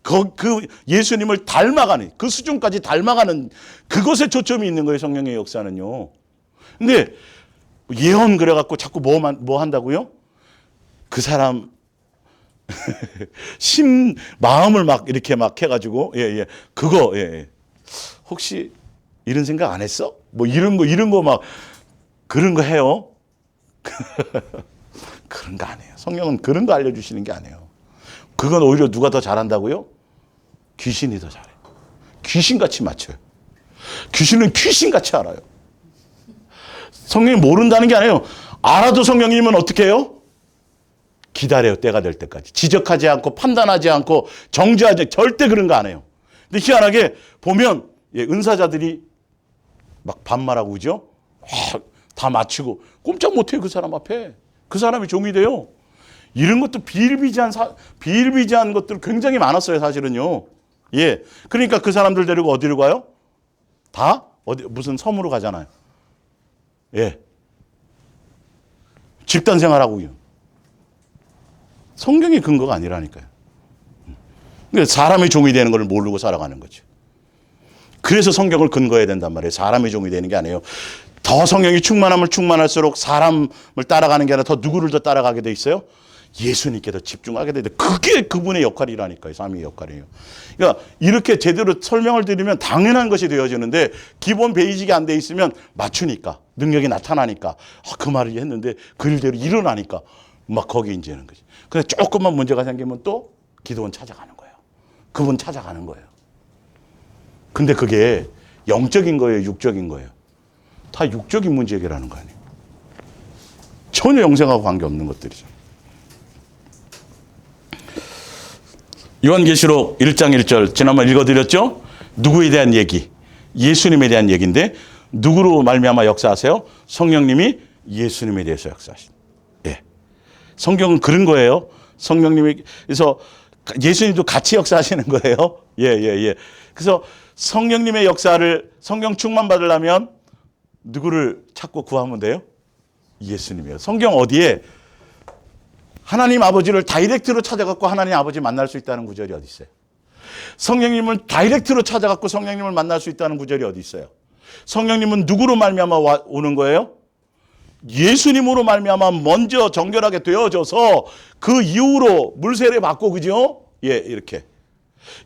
Speaker 1: 그 예수님을 닮아가는 그 수준까지 닮아가는 그것에 초점이 있는 거예요. 성령의 역사는요. 근데 예언 그래갖고 자꾸 뭐 한다고요? 그 사람 마음을 막 이렇게 막 해가지고 그거 혹시 이런 생각 안 했어? 뭐 이런 거 막 그런 거 해요? 그런 거 안 해요. 성령은 그런 거 알려주시는 게 아니에요. 그건 오히려 누가 더 잘한다고요? 귀신이 더 잘해요. 귀신같이 맞춰요. 귀신은 귀신같이 알아요. 성령이 모른다는 게 아니에요. 알아도 성령님은 어떻게 해요? 기다려요. 때가 될 때까지. 지적하지 않고 판단하지 않고 정죄하지 절대 그런 거 안 해요. 근데 희한하게 보면 은사자들이 막 반말하고 그죠? 다 맞추고 꼼짝 못해요. 그 사람 앞에. 그 사람이 종이 돼요. 이런 것도 비일비재한 것들 굉장히 많았어요. 사실은요. 예. 그러니까 그 사람들 데리고 어디로 가요? 다 무슨 섬으로 가잖아요. 예. 집단 생활하고요. 성경의 근거가 아니라니까요. 그러니까 사람의 종이 되는 걸 모르고 살아가는 거죠. 그래서 성경을 근거해야 된단 말이에요. 사람의 종이 되는 게 아니에요. 더 성령이 충만하면 충만할수록 사람을 따라가는 게 아니라 더 누구를 더 따라가게 돼 있어요? 예수님께 더 집중하게 돼. 그게 그분의 역할이라니까요. 삼위의 역할이에요. 그러니까 이렇게 제대로 설명을 드리면 당연한 것이 되어지는데 기본 베이직이 안 돼 있으면 맞추니까 능력이 나타나니까 그 말을 했는데 그 일대로 일어나니까 막 거기 이제는 거지. 근데 조금만 문제가 생기면 또 기도원 찾아가는 거예요. 그분 찾아가는 거예요. 근데 그게 영적인 거예요, 육적인 거예요? 다 육적인 문제 해결하는 거 아니에요? 전혀 영생하고 관계없는 것들이죠. 요한계시록 1장 1절 지난번 읽어드렸죠? 누구에 대한 얘기? 예수님에 대한 얘기인데 누구로 말미암아 역사하세요? 성령님이 예수님에 대해서 역사하신다. 예. 성경은 그런 거예요. 성령님이 그래서 예수님도 같이 역사하시는 거예요. 예. 그래서 성령님의 역사를 성령 충만 받으려면 누구를 찾고 구하면 돼요? 예수님이에요. 성경 어디에 하나님 아버지를 다이렉트로 찾아갖고 하나님 아버지 만날 수 있다는 구절이 어디 있어요? 성령님을 다이렉트로 찾아갖고 성령님을 만날 수 있다는 구절이 어디 있어요? 성령님은 누구로 말미암아 오는 거예요? 예수님으로 말미암아 먼저 정결하게 되어져서 그 이후로 물세례 받고 그죠? 예, 이렇게.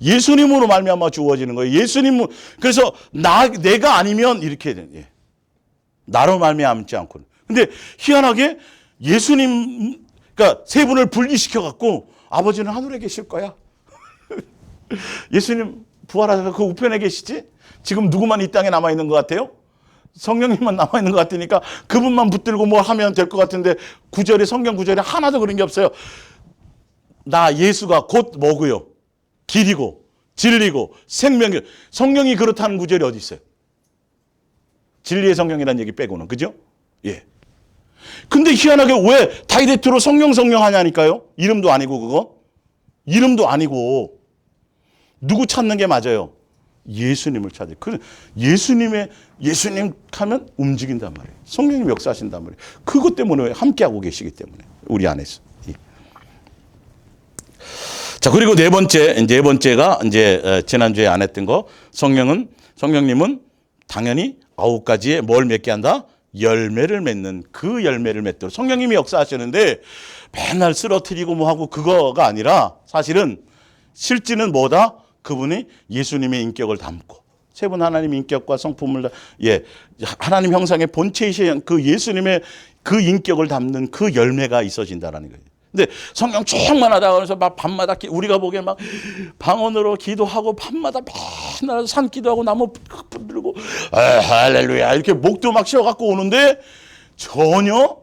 Speaker 1: 예수님으로 말미암아 주어지는 거예요. 예수님 그래서 내가 아니면 이렇게 예. 나로 말미암지 않고. 근데 희한하게 예수님 그러니까 세 분을 분리시켜 갖고 아버지는 하늘에 계실 거야. 예수님 부활하셔서 그 우편에 계시지? 지금 누구만 이 땅에 남아 있는 것 같아요? 성령님만 남아 있는 것 같으니까 그분만 붙들고 뭐 하면 될 것 같은데 성경 구절에 하나도 그런 게 없어요. 나 예수가 곧 뭐고요? 길이고 진리고 생명이고. 성령이 그렇다는 구절이 어디 있어요? 진리의 성령이라는 얘기 빼고는. 그죠? 예. 근데 희한하게 왜 다이렉트로 성령 하냐니까요? 이름도 아니고 그거? 이름도 아니고 누구 찾는 게 맞아요? 예수님을 찾아요. 예수님 하면 움직인단 말이에요. 성령님 역사하신단 말이에요. 그것 때문에 함께하고 계시기 때문에 우리 안에서. 예. 자, 그리고 네 번째가 이제 지난주에 안 했던 거. 성령님은 당연히 9가지의 뭘 맺게 한다? 열매를 맺는 그 열매를 맺도록. 성령님이 역사하시는데 맨날 쓰러뜨리고 뭐 하고 그거가 아니라 사실은 실질은 뭐다? 그분이 예수님의 인격을 담고 세 분 하나님 인격과 성품을 하나님 형상의 본체이신 그 예수님의 그 인격을 담는 그 열매가 있어진다라는 거예요. 근데 성경 쭉만 하다가 그래서 막 밤마다 우리가 보기에 막 방언으로 기도하고 밤마다 맨날 산 기도하고 나무 들고 할렐루야 이렇게 목도 막 쉬어갖고 오는데 전혀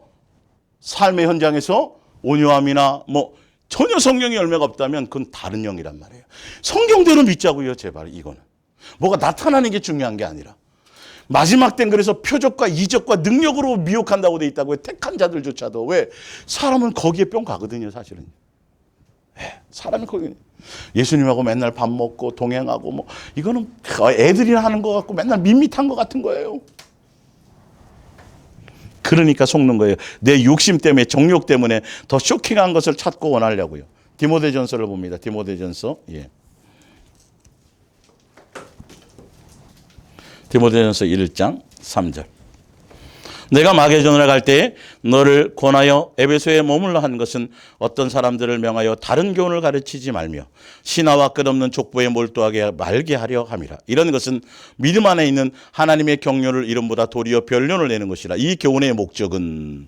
Speaker 1: 삶의 현장에서 온유함이나 뭐 전혀 성령의 열매가 없다면 그건 다른 영이란 말이에요. 성경대로 믿자고요, 제발. 이거는 뭐가 나타나는 게 중요한 게 아니라 마지막 땐 그래서 표적과 이적과 능력으로 미혹한다고 돼 있다고요. 택한 자들조차도. 왜? 사람은 거기에 뿅 가거든요, 사실은. 사람이 거기 예수님하고 맨날 밥 먹고 동행하고 뭐 이거는 애들이 하는 것 같고 맨날 밋밋한 것 같은 거예요. 그러니까 속는 거예요. 내 욕심 때문에, 정욕 때문에 더 쇼킹한 것을 찾고 원하려고요. 디모데전서를 봅니다. 디모데전서. 디모데전서 1장 3절. 내가 마게도냐에 갈 때에 너를 권하여 에베소에 머물러 한 것은 어떤 사람들을 명하여 다른 교훈을 가르치지 말며 신화와 끝없는 족보에 몰두하게 말게 하려 함이라. 이런 것은 믿음 안에 있는 하나님의 경륜을 이름보다 도리어 변론을 내는 것이라. 이 교훈의 목적은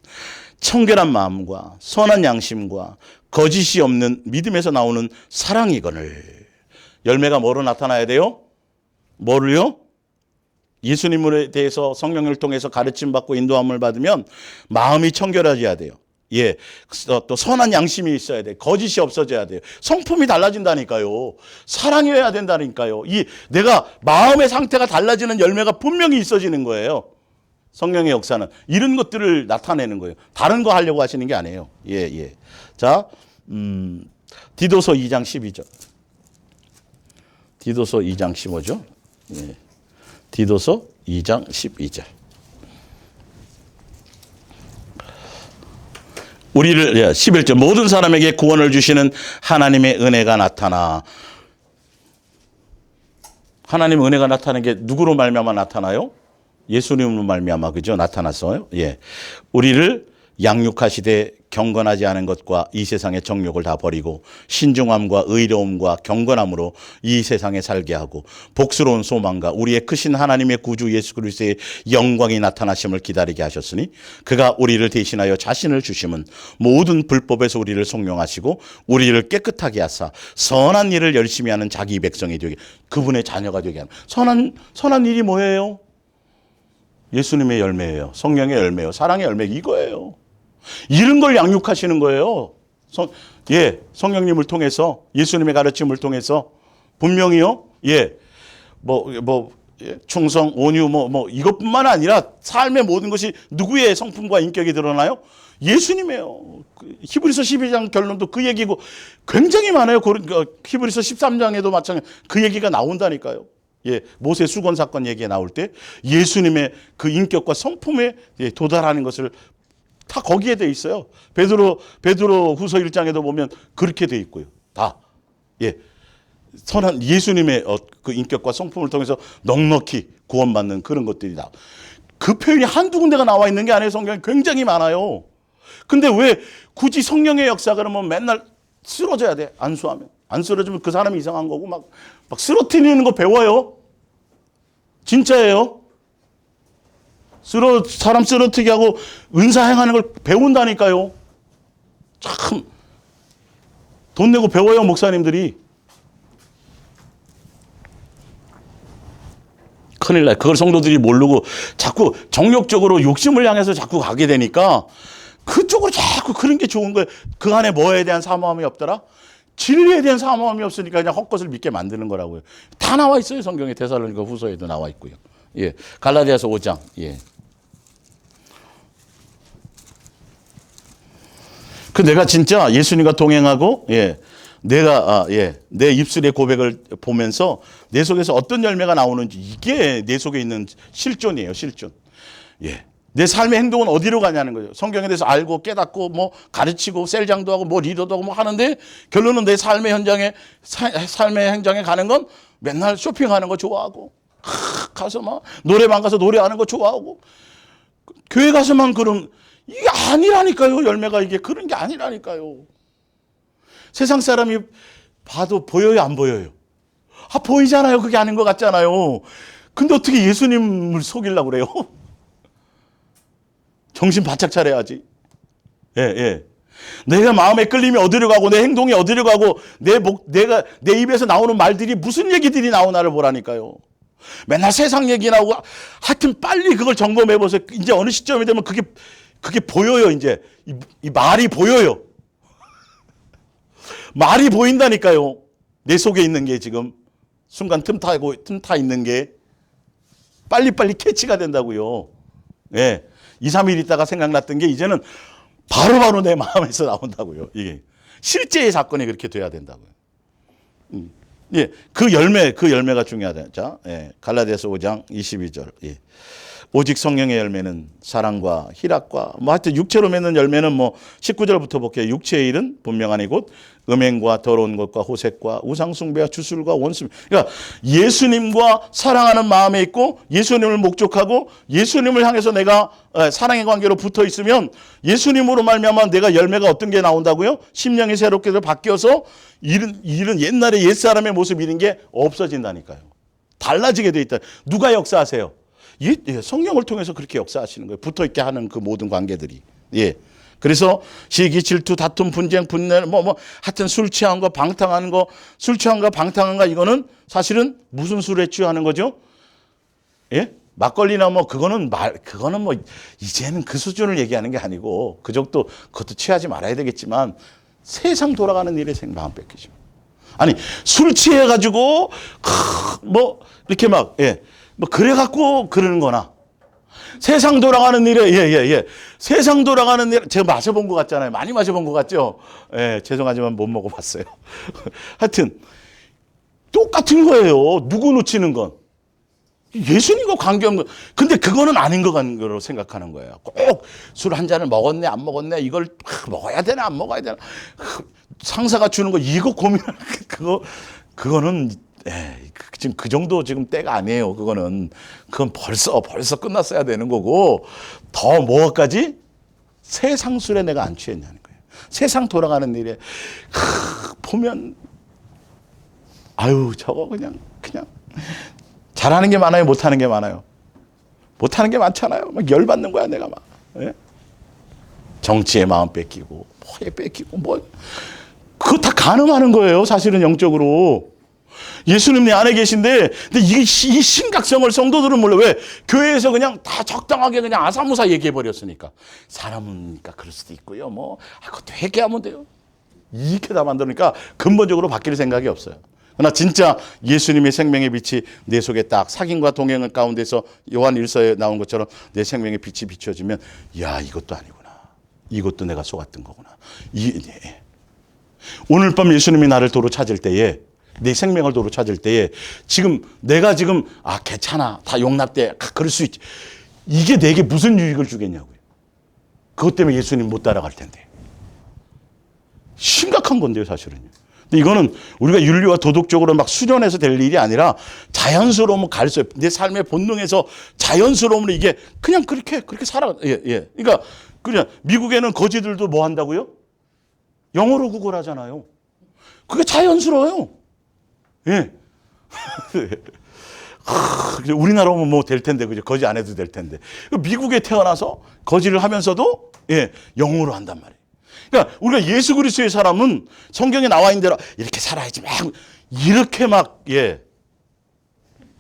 Speaker 1: 청결한 마음과 선한 양심과 거짓이 없는 믿음에서 나오는 사랑이거늘. 열매가 뭐로 나타나야 돼요? 뭐를요? 예수님에 대해서 성령을 통해서 가르침 받고 인도함을 받으면 마음이 청결해져야 돼요. 또 선한 양심이 있어야 돼. 거짓이 없어져야 돼요. 성품이 달라진다니까요. 사랑해야 된다니까요. 내가 마음의 상태가 달라지는 열매가 분명히 있어지는 거예요. 성령의 역사는 이런 것들을 나타내는 거예요. 다른 거 하려고 하시는 게 아니에요. 자, 디도서 2장 12절. 디도서 2장 15절. 디도서 2장 12절. 우리를 11절. 모든 사람에게 구원을 주시는 하나님의 은혜가 나타나. 하나님의 은혜가 나타나는 게 누구로 말미암아 나타나요? 예수님으로 말미암아, 그죠? 나타났어요. 우리를 양육하시되 경건하지 않은 것과 이 세상의 정욕을 다 버리고 신중함과 의로움과 경건함으로 이 세상에 살게 하고 복스러운 소망과 우리의 크신 하나님의 구주 예수 그리스도의 영광이 나타나심을 기다리게 하셨으니 그가 우리를 대신하여 자신을 주심은 모든 불법에서 우리를 속량하시고 우리를 깨끗하게 하사 선한 일을 열심히 하는 자기 백성이 되게, 그분의 자녀가 되게 하는. 선한 일이 뭐예요? 예수님의 열매예요. 성령의 열매예요. 사랑의 열매, 이거예요. 이런 걸 양육하시는 거예요. 성령님을 통해서, 예수님의 가르침을 통해서 분명히요. 충성, 온유, 이것뿐만 아니라 삶의 모든 것이 누구의 성품과 인격이 드러나요? 예수님이에요. 히브리서 12장 결론도 그 얘기고 굉장히 많아요. 히브리서 13장에도 마찬가지 그 얘기가 나온다니까요. 모세 수건 사건 얘기가 나올 때 예수님의 그 인격과 성품에 도달하는 것을 다 거기에 돼 있어요. 베드로 후서 1장에도 보면 그렇게 돼 있고요. 다. 선한 예수님의 그 인격과 성품을 통해서 넉넉히 구원받는 그런 것들이다. 그 표현이 한두 군데가 나와 있는 게 아니에요. 성경에 굉장히 많아요. 근데 왜 굳이 성령의 역사 그러면 맨날 쓰러져야 돼? 안수하면. 안 쓰러지면 그 사람이 이상한 거고 막 쓰러뜨리는 거 배워요. 진짜예요. 사람 쓰러뜨리게 하고 은사 행하는 걸 배운다니까요. 참 돈 내고 배워요, 목사님들이. 큰일 나요. 그걸 성도들이 모르고 자꾸 정욕적으로 욕심을 향해서 자꾸 가게 되니까 그쪽으로 자꾸 그런 게 좋은 거예요. 그 안에 뭐에 대한 사모함이 없더라? 진리에 대한 사모함이 없으니까 그냥 헛것을 믿게 만드는 거라고요. 다 나와 있어요. 성경에. 데살로니가 후서에도 나와 있고요. 갈라디아서 5장. 내가 진짜 예수님과 동행하고 내 입술의 고백을 보면서 내 속에서 어떤 열매가 나오는지, 이게 내 속에 있는 실존이에요. 실존. 내 삶의 행동은 어디로 가냐는 거예요. 성경에 대해서 알고 깨닫고 가르치고 셀장도 하고 리더도 하고 하는데 결론은 내 삶의 현장에, 삶의 행장에 가는 건 맨날 쇼핑하는 거 좋아하고 가서 노래방 가서 노래하는 거 좋아하고 교회 가서만 그럼, 이게 아니라니까요. 열매가 이게 그런 게 아니라니까요. 세상 사람이 봐도 보여요, 안 보여요? 보이잖아요. 그게 아닌 것 같잖아요. 근데 어떻게 예수님을 속이려고 그래요? 정신 바짝 차려야지. 예, 예. 내가 마음에 끌림이 어디로 가고 내 행동이 어디로 가고 내 입에서 나오는 말들이 무슨 얘기들이 나오나를 보라니까요. 맨날 세상 얘기 나오고 하여튼 빨리 그걸 점검해 보세요. 이제 어느 시점이 되면 그게 보여요. 이제 이 말이 보여요. 말이 보인다니까요. 내 속에 있는 게 지금 순간 틈타 있는 게 빨리빨리 캐치가 된다고요. 예. 2, 3일 있다가 생각났던 게 이제는 바로바로 내 마음에서 나온다고요. 이게 실제의 사건이 그렇게 돼야 된다고요. 예, 그 열매가 중요하다. 자, 예, 갈라디아서 5장 22절. 예. 오직 성령의 열매는 사랑과 희락과 뭐 하여튼 육체로 맺는 열매는 뭐 19절부터 볼게요. 육체의 일은 분명하니 곧 음행과 더러운 것과 호색과 우상숭배와 주술과 원수. 그러니까 예수님과 사랑하는 마음에 있고 예수님을 목적하고 예수님을 향해서 내가 사랑의 관계로 붙어 있으면 예수님으로 말미암아 내가 열매가 어떤 게 나온다고요? 심령이 새롭게 바뀌어서 일은 옛날에 옛사람의 모습 이런 게 없어진다니까요. 달라지게 돼 있다. 누가 역사하세요? 예, 성령을 통해서 그렇게 역사하시는 거예요. 붙어 있게 하는 그 모든 관계들이. 예. 그래서 시기, 질투, 다툼, 분쟁, 분열, 하여튼 술 취한 거, 방탕하는 거, 술 취한 거, 방탕한 거, 이거는 사실은 무슨 술에 취하는 거죠? 예? 막걸리나 그거는 이제는 그 수준을 얘기하는 게 아니고, 그것도 취하지 말아야 되겠지만, 세상 돌아가는 일에 마음 뺏기죠. 아니, 술 취해가지고, 이렇게 그래갖고 그러는 거나, 세상 돌아가는 일에, 세상 돌아가는 일, 제가 마셔본 것 같잖아요. 많이 마셔본 것 같죠? 예, 죄송하지만 못 먹어봤어요. 하여튼, 똑같은 거예요. 누구 놓치는 건. 예수님과 관계없는 거. 근데 그거는 아닌 것 같은 거로 생각하는 거예요. 꼭 술 한 잔을 먹었네, 안 먹었네, 이걸 먹어야 되나, 안 먹어야 되나. 상사가 주는 거, 이거 고민하는 그거는, 지금 그 정도 지금 때가 아니에요. 그건 벌써 끝났어야 되는 거고, 더 뭐까지? 세상 술에 내가 안 취했냐는 거예요. 세상 돌아가는 일에, 보면, 저거 그냥, 잘하는 게 많아요? 못하는 게 많아요? 못하는 게 많잖아요. 열받는 거야, 내가 막. 예? 정치에 마음 뺏기고, 뭐에 뺏기고, 그거 다 가늠하는 거예요. 사실은 영적으로. 예수님 내 안에 계신데, 근데 이 심각성을 성도들은 몰라. 왜? 교회에서 그냥 다 적당하게 그냥 아사무사 얘기해버렸으니까. 사람은 그럴 수도 있고요. 그것도 회개하면 돼요. 이렇게 다 만드니까 근본적으로 바뀔 생각이 없어요. 그러나 진짜 예수님의 생명의 빛이 내 속에 딱 사귐과 동행을 가운데서 요한 1서에 나온 것처럼 내 생명의 빛이 비춰지면, 이것도 아니구나. 이것도 내가 속았던 거구나. 오늘 밤 예수님이 나를 도로 찾을 때에, 내 생명을 도로 찾을 때에 내가 괜찮아, 다 용납돼, 그럴 수 있지. 이게 내게 무슨 유익을 주겠냐고요. 그것 때문에 예수님 못 따라갈 텐데. 심각한 건데요, 사실은. 근데 이거는 우리가 윤리와 도덕적으로 막 수련해서 될 일이 아니라 자연스러움을 가르쳐요. 내 삶의 본능에서 자연스러움으로 이게 그냥 그렇게 살아. 그러니까 그냥 미국에는 거지들도 뭐 한다고요? 영어로 구걸하잖아요. 그게 자연스러워요. 예. 우리나라 오면 될 텐데, 그죠? 거지 안 해도 될 텐데. 미국에 태어나서 거지를 하면서도, 영어로 한단 말이에요. 그러니까 우리가 예수 그리스도의 사람은 성경에 나와 있는 대로 이렇게 살아야지 이렇게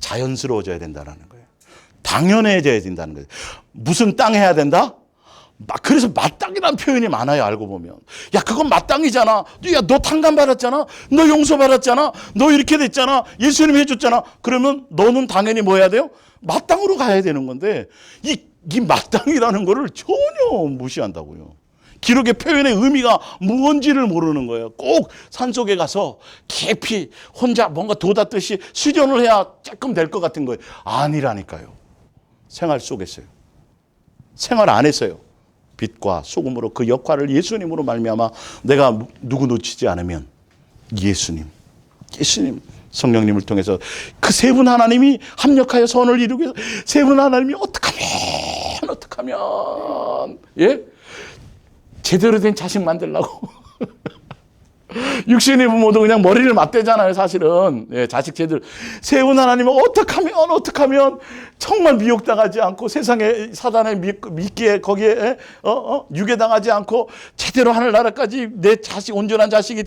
Speaker 1: 자연스러워져야 된다는 거예요. 당연해져야 된다는 거예요. 무슨 땅 해야 된다? 그래서 마땅이라는 표현이 많아요. 알고 보면. 그건 마땅이잖아. 너 탕감 받았잖아. 너 용서 받았잖아. 너 이렇게 됐잖아. 예수님 해줬잖아. 그러면 너는 당연히 뭐 해야 돼요? 마땅으로 가야 되는 건데 이 마땅이라는 거를 전혀 무시한다고요. 기록의 표현의 의미가 무언지를 모르는 거예요. 꼭 산속에 가서 깊이 혼자 뭔가 돋았듯이 수련을 해야 조금 될 것 같은 거예요. 아니라니까요. 생활 속에서요. 생활 안에서요. 빛과 소금으로 그 역할을 예수님으로 말미암아 내가 누구 놓치지 않으면 예수님 성령님을 통해서 그 세 분 하나님이 합력하여 선을 이루기 위해서 세 분 하나님이 어떡하면 제대로 된 자식 만들려고 육신의 부모도 그냥 머리를 맞대잖아요, 사실은. 예, 자식 제들. 세운 하나님은 어떻게 하면 정말 미혹당하지 않고 세상에 사단의 미끼에 거기에 유괴당하지 않고 제대로 하늘나라까지 내 자식, 온전한 자식이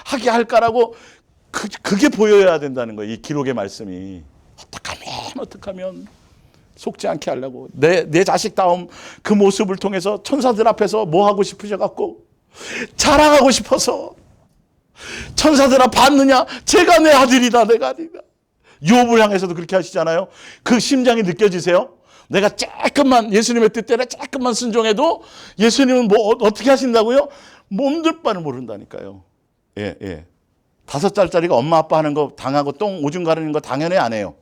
Speaker 1: 하게 할까라고 그게 보여야 된다는 거예요. 이 기록의 말씀이. 어떻게 하면 속지 않게 하려고. 내 자식다움 그 모습을 통해서 천사들 앞에서 뭐 하고 싶으셔갖고 자랑하고 싶어서 천사들 앞 봤느냐? 제가 내 아들이다, 내가 아들이다. 욥을 향해서도 그렇게 하시잖아요. 그 심장이 느껴지세요? 내가 조금만 예수님의 뜻대로 조금만 순종해도 예수님은 뭐 어떻게 하신다고요? 몸둘 바를 모른다니까요. 예. 5살짜리가 엄마 아빠 하는 거 당하고 똥 오줌 가르는 거 당연히 안 해요.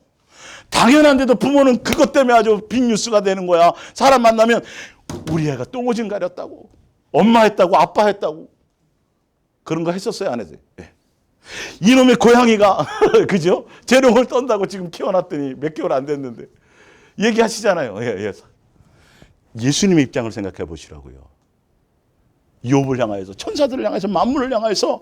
Speaker 1: 당연한데도 부모는 그것 때문에 아주 빅뉴스가 되는 거야. 사람 만나면 우리 애가 똥 오줌 가렸다고, 엄마 했다고, 아빠 했다고. 그런 거 했었어요, 안 했어요? 예. 이놈의 고양이가 그죠? 재롱을 떤다고 지금 키워놨더니 몇 개월 안 됐는데 얘기하시잖아요. 예. 예수님의 입장을 생각해 보시라고요. 욥을 향하여서, 천사들을 향해서, 만물을 향해서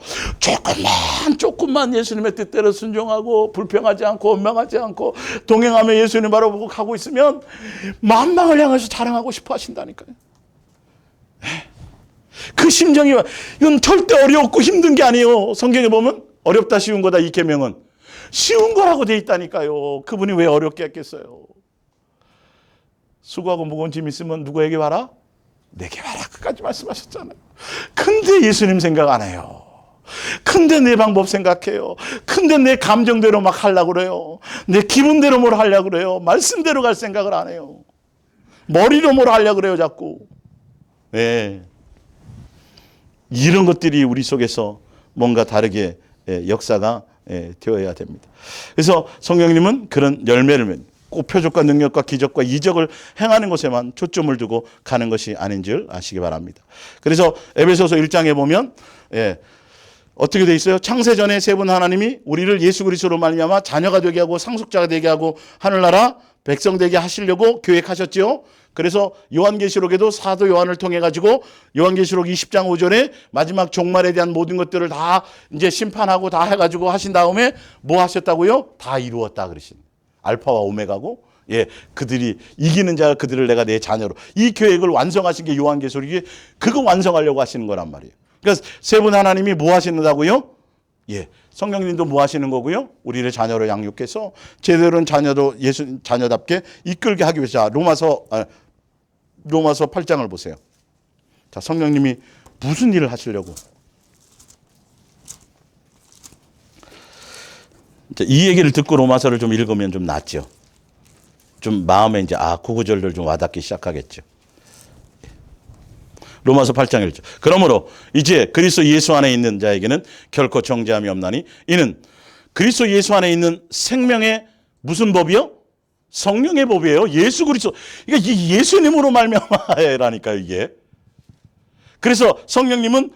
Speaker 1: 조금만 예수님의 뜻대로 순종하고 불평하지 않고 원망하지 않고 동행하며 예수님 바라보고 가고 있으면 만방을 향해서 자랑하고 싶어 하신다니까요. 그 심정이, 이건 절대 어렵고 힘든 게 아니에요. 성경에 보면 어렵다 쉬운 거다, 이 계명은 쉬운 거라고 돼 있다니까요. 그분이 왜 어렵게 했겠어요? 수고하고 무거운 짐 있으면 누구에게 와라? 내게 와라. 끝까지 말씀하셨잖아요. 근데 예수님 생각 안 해요. 근데 내 방법 생각해요. 근데 내 감정대로 막 하려고 그래요. 내 기분대로 뭘 하려고 그래요. 말씀대로 갈 생각을 안 해요. 머리로 뭘 하려고 그래요, 자꾸. 네. 이런 것들이 우리 속에서 뭔가 다르게 역사가 되어야 됩니다. 그래서 성령님은 그런 열매를 꼭 표적과 능력과 기적과 이적을 행하는 것에만 초점을 두고 가는 것이 아닌 줄 아시기 바랍니다. 그래서 에베소서 1장에 보면 어떻게 돼 있어요? 창세전에 세 분 하나님이 우리를 예수 그리스도로 말미암아 자녀가 되게 하고 상속자가 되게 하고 하늘나라 백성 되게 하시려고 계획하셨죠. 그래서 요한계시록에도 사도 요한을 통해 가지고 요한계시록 20장 5절에 마지막 종말에 대한 모든 것들을 다 이제 심판하고 다 해가지고 하신 다음에 뭐 하셨다고요? 다 이루었다 그러신. 알파와 오메가고, 그들이 이기는 자 그들을 내가 내 자녀로, 이 계획을 완성하신 게 요한계시록이 그거 완성하려고 하시는 거란 말이에요. 그러니까 세 분 하나님이 뭐 하시는다고요? 성령님도 뭐 하시는 거고요? 우리를 자녀로 양육해서 제대로 된 자녀도 예수 자녀답게 이끌게 하기 위해서. 로마서 8장을 보세요. 자, 성령님이 무슨 일을 하시려고? 이 얘기를 듣고 로마서를 좀 읽으면 좀 낫죠. 좀 마음에 이제 그 구절들 좀 와닿기 시작하겠죠. 로마서 8장 1절. 그러므로 이제 그리스도 예수 안에 있는 자에게는 결코 정죄함이 없나니 이는 그리스도 예수 안에 있는 생명의 무슨 법이요? 성령의 법이에요. 예수 그리스도. 그러니까 예수님으로 말미암아라니까요, 이게. 그래서 성령님은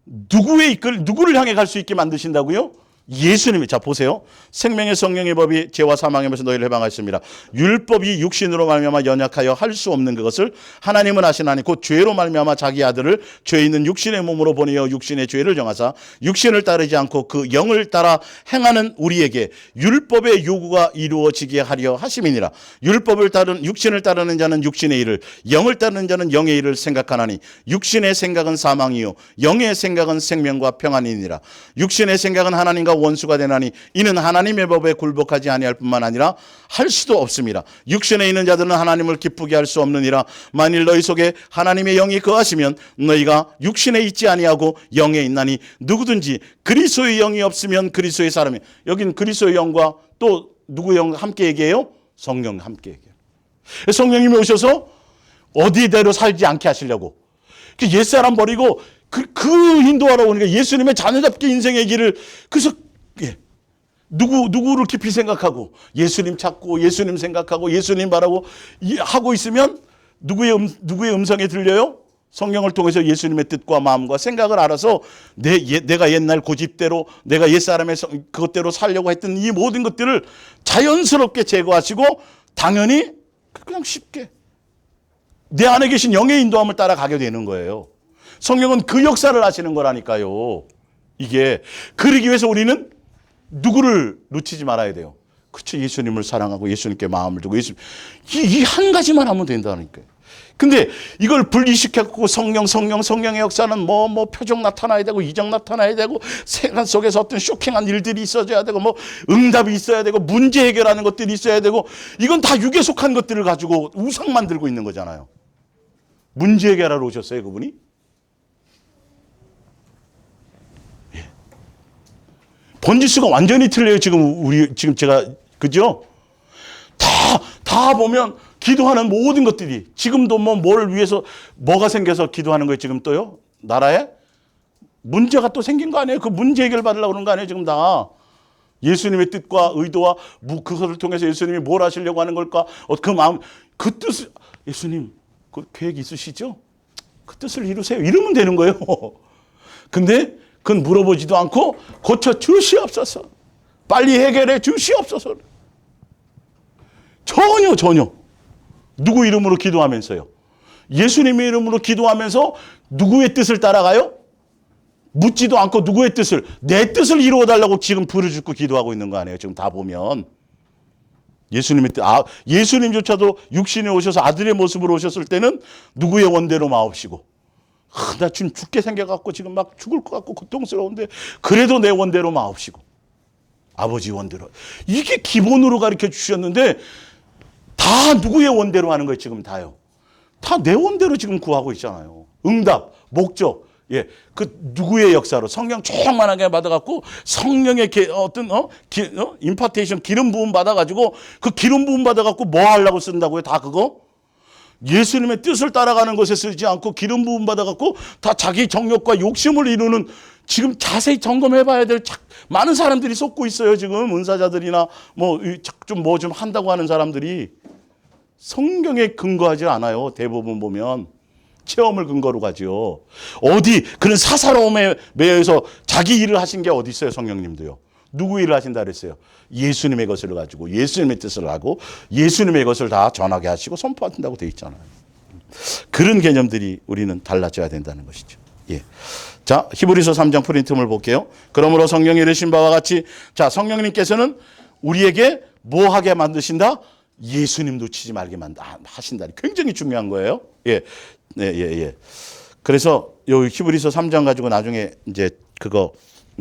Speaker 1: 누구를 향해 갈 수 있게 만드신다고요? 예수님이. 자, 보세요. 생명의 성령의 법이 죄와 사망의 법에서 너희를 해방하였습니다. 율법이 육신으로 말미암아 연약하여 할 수 없는 그것을 하나님은 하시나니 곧 죄로 말미암아 자기 아들을 죄 있는 육신의 몸으로 보내어 육신의 죄를 정하사 육신을 따르지 않고 그 영을 따라 행하는 우리에게 율법의 요구가 이루어지게 하려 하심이니라. 육신을 따르는 자는 육신의 일을, 영을 따르는 자는 영의 일을 생각하나니 육신의 생각은 사망이요 영의 생각은 생명과 평안이니라. 육신의 생각은 하나님과 원수가 되나니 이는 하나님의 법에 굴복하지 아니할 뿐만 아니라 할 수도 없습니다. 육신에 있는 자들은 하나님을 기쁘게 할 수 없느니라. 만일 너희 속에 하나님의 영이 거하시면 너희가 육신에 있지 아니하고 영에 있나니 누구든지 그리스도의 영이 없으면 그리스도의 사람이. 여긴 그리스도의 영과 또 누구 영 함께 얘기해요? 성령 함께 얘기해요. 성령님이 오셔서 어디대로 살지 않게 하시려고 옛사람 버리고 그 인도하러 오니까 예수님의 자녀답게 인생의 길을. 그래서 누구를 깊이 생각하고 예수님 찾고 예수님 생각하고 예수님 바라고 하고 있으면 누구의 음성에 들려요? 성령을 통해서 예수님의 뜻과 마음과 생각을 알아서 내가 옛날 고집대로 내가 옛사람의 그것대로 살려고 했던 이 모든 것들을 자연스럽게 제거하시고 당연히 그냥 쉽게 내 안에 계신 영의 인도함을 따라가게 되는 거예요. 성령은 그 역사를 하시는 거라니까요. 이게 그러기 위해서 우리는 누구를 놓치지 말아야 돼요. 그렇죠. 예수님을 사랑하고 예수님께 마음을 두고 이 한 가지만 하면 된다니까요. 근데 이걸 분리시켜갖고 성령의 역사는 뭐 표적 나타나야 되고 이적 나타나야 되고 생활 속에서 어떤 쇼킹한 일들이 있어야 되고 뭐 응답이 있어야 되고 문제 해결하는 것들이 있어야 되고 이건 다 육에 속한 것들을 가지고 우상 만들고 있는 거잖아요. 문제 해결하러 오셨어요, 그분이? 예. 번지수가 완전히 틀려요, 지금 제가, 그죠? 다 보면 기도하는 모든 것들이 지금도 뭘 위해서 뭐가 생겨서 기도하는 거예요, 지금 또요? 나라에? 문제가 또 생긴 거 아니에요? 그 문제 해결 받으려고 그러는 거 아니에요, 지금 다? 예수님의 뜻과 의도와 그것을 통해서 예수님이 뭘 하시려고 하는 걸까? 그 마음, 그 뜻을, 예수님, 그 계획 있으시죠? 그 뜻을 이루세요. 이러면 되는 거예요. 근데 그건 물어보지도 않고 고쳐 주시옵소서. 빨리 해결해 주시옵소서. 전혀. 누구 이름으로 기도하면서요? 예수님의 이름으로 기도하면서 누구의 뜻을 따라가요? 묻지도 않고 누구의 뜻을, 내 뜻을 이루어달라고 지금 부르짖고 기도하고 있는 거 아니에요? 지금 다 보면. 예수님의 뜻, 예수님조차도 육신에 오셔서 아들의 모습으로 오셨을 때는 누구의 원대로 마옵시고, 나 지금 죽게 생겨갖고 지금 막 죽을 것 같고 고통스러운데 그래도 내 원대로 마옵시고, 아버지 원대로. 이게 기본으로 가르쳐 주셨는데 다 누구의 원대로 하는 거예요, 지금 다요. 다 내 원대로 지금 구하고 있잖아요. 응답, 목적. 예, 그 누구의 역사로 성령 충만하게 받아갖고 성령의 임파테이션 기름 부음 받아가지고 그 기름 부음 받아갖고 뭐 하려고 쓴다고요? 다 그거? 예수님의 뜻을 따라가는 것에 쓰지 않고 기름 부음 받아갖고 다 자기 정욕과 욕심을 이루는 지금 자세히 점검해봐야 될 많은 사람들이 속고 있어요. 지금 은사자들이나 뭐 좀 한다고 하는 사람들이 성경에 근거하지 않아요. 대부분 보면. 체험을 근거로 가죠. 어디 그런 사사로움에 매여서 자기 일을 하신 게 어디 있어요, 성령님도요. 누구 일을 하신다 그랬어요? 예수님의 것을 가지고 예수님의 뜻을 하고 예수님의 것을 다 전하게 하시고 선포하신다고 되어 있잖아요. 그런 개념들이 우리는 달라져야 된다는 것이죠. 예. 자, 히브리서 3장 프린트물 볼게요. 그러므로 성령이 이르신 바와 같이, 자, 성령님께서는 우리에게 뭐 하게 만드신다? 예수님 놓치지 말게 하신다. 굉장히 중요한 거예요. 예. 예. 그래서 요 히브리서 3장 가지고 나중에 이제 그거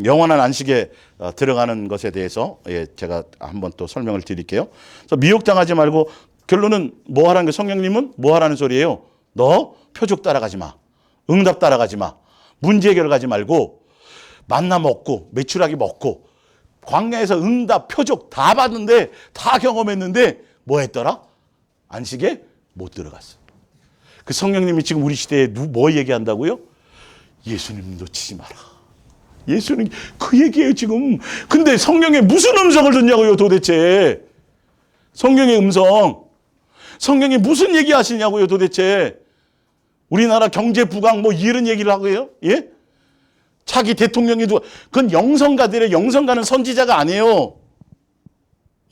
Speaker 1: 영원한 안식에 들어가는 것에 대해서 제가 한번 또 설명을 드릴게요. 그래서 미혹당하지 말고 결론은 뭐 하라는 게 성령님은 뭐 하라는 소리예요? 너 표적 따라가지 마. 응답 따라가지 마. 문제 해결 가지 말고 만나 먹고 메추라기 먹고 광야에서 응답 표적 다 받는데 다 경험했는데 뭐 했더라? 안식에 못 들어갔어. 그 성령님이 지금 우리 시대에 뭐 얘기한다고요? 예수님 놓치지 마라. 예수님 그 얘기예요 지금. 근데 성령의 무슨 음성을 듣냐고요 도대체. 성령의 음성. 성령이 무슨 얘기 하시냐고요 도대체. 우리나라 경제 부강 뭐 이런 얘기를 하고요. 예? 차기 대통령이 그건 영성가들의 영성가는 선지자가 아니에요.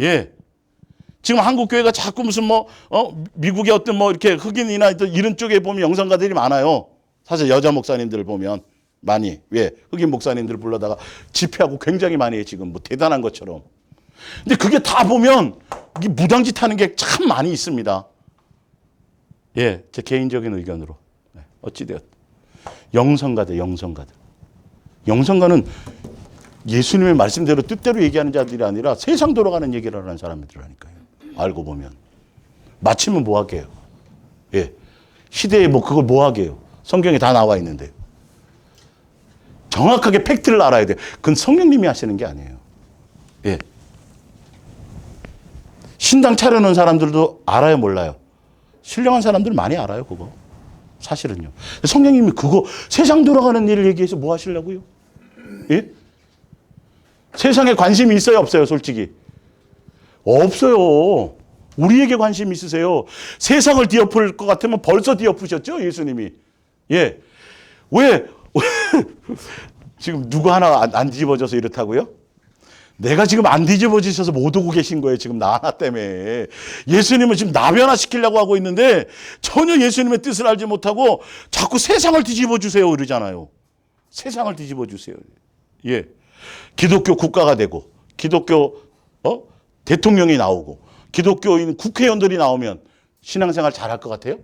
Speaker 1: 예. 지금 한국 교회가 자꾸 무슨 미국의 어떤 이렇게 흑인이나 이런 쪽에 보면 영성가들이 많아요. 사실 여자 목사님들 보면 많이. 왜? 흑인 목사님들 불러다가 집회하고 굉장히 많이 해요, 지금. 대단한 것처럼. 근데 그게 다 보면 이게 무당짓 하는 게 참 많이 있습니다. 예, 제 개인적인 의견으로. 어찌되었든. 영성가들. 영성가는 예수님의 말씀대로 뜻대로 얘기하는 자들이 아니라 세상 돌아가는 얘기를 하는 사람들이라니까요. 알고 보면. 맞히면 뭐 하게요? 예. 시대에 그걸 뭐 하게요? 성경에 다 나와 있는데. 정확하게 팩트를 알아야 돼요. 그건 성령님이 하시는 게 아니에요. 예. 신당 차려놓은 사람들도 알아요, 몰라요? 신령한 사람들 많이 알아요, 그거. 사실은요. 성령님이 그거 세상 돌아가는 일을 얘기해서 뭐 하시려고요? 예? 세상에 관심이 있어요, 없어요, 솔직히? 없어요. 우리에게 관심 있으세요. 세상을 뒤엎을 것 같으면 벌써 뒤엎으셨죠, 예수님이. 예. 왜 지금 누구 하나 안 뒤집어져서 이렇다고요? 내가 지금 안 뒤집어지셔서 못 오고 계신 거예요, 지금 나 하나 때문에. 예수님은 지금 나 변화시키려고 하고 있는데 전혀 예수님의 뜻을 알지 못하고 자꾸 세상을 뒤집어 주세요 이러잖아요. 세상을 뒤집어 주세요. 예. 기독교 국가가 되고 기독교 대통령이 나오고 기독교인 국회의원들이 나오면 신앙생활 잘할 것 같아요?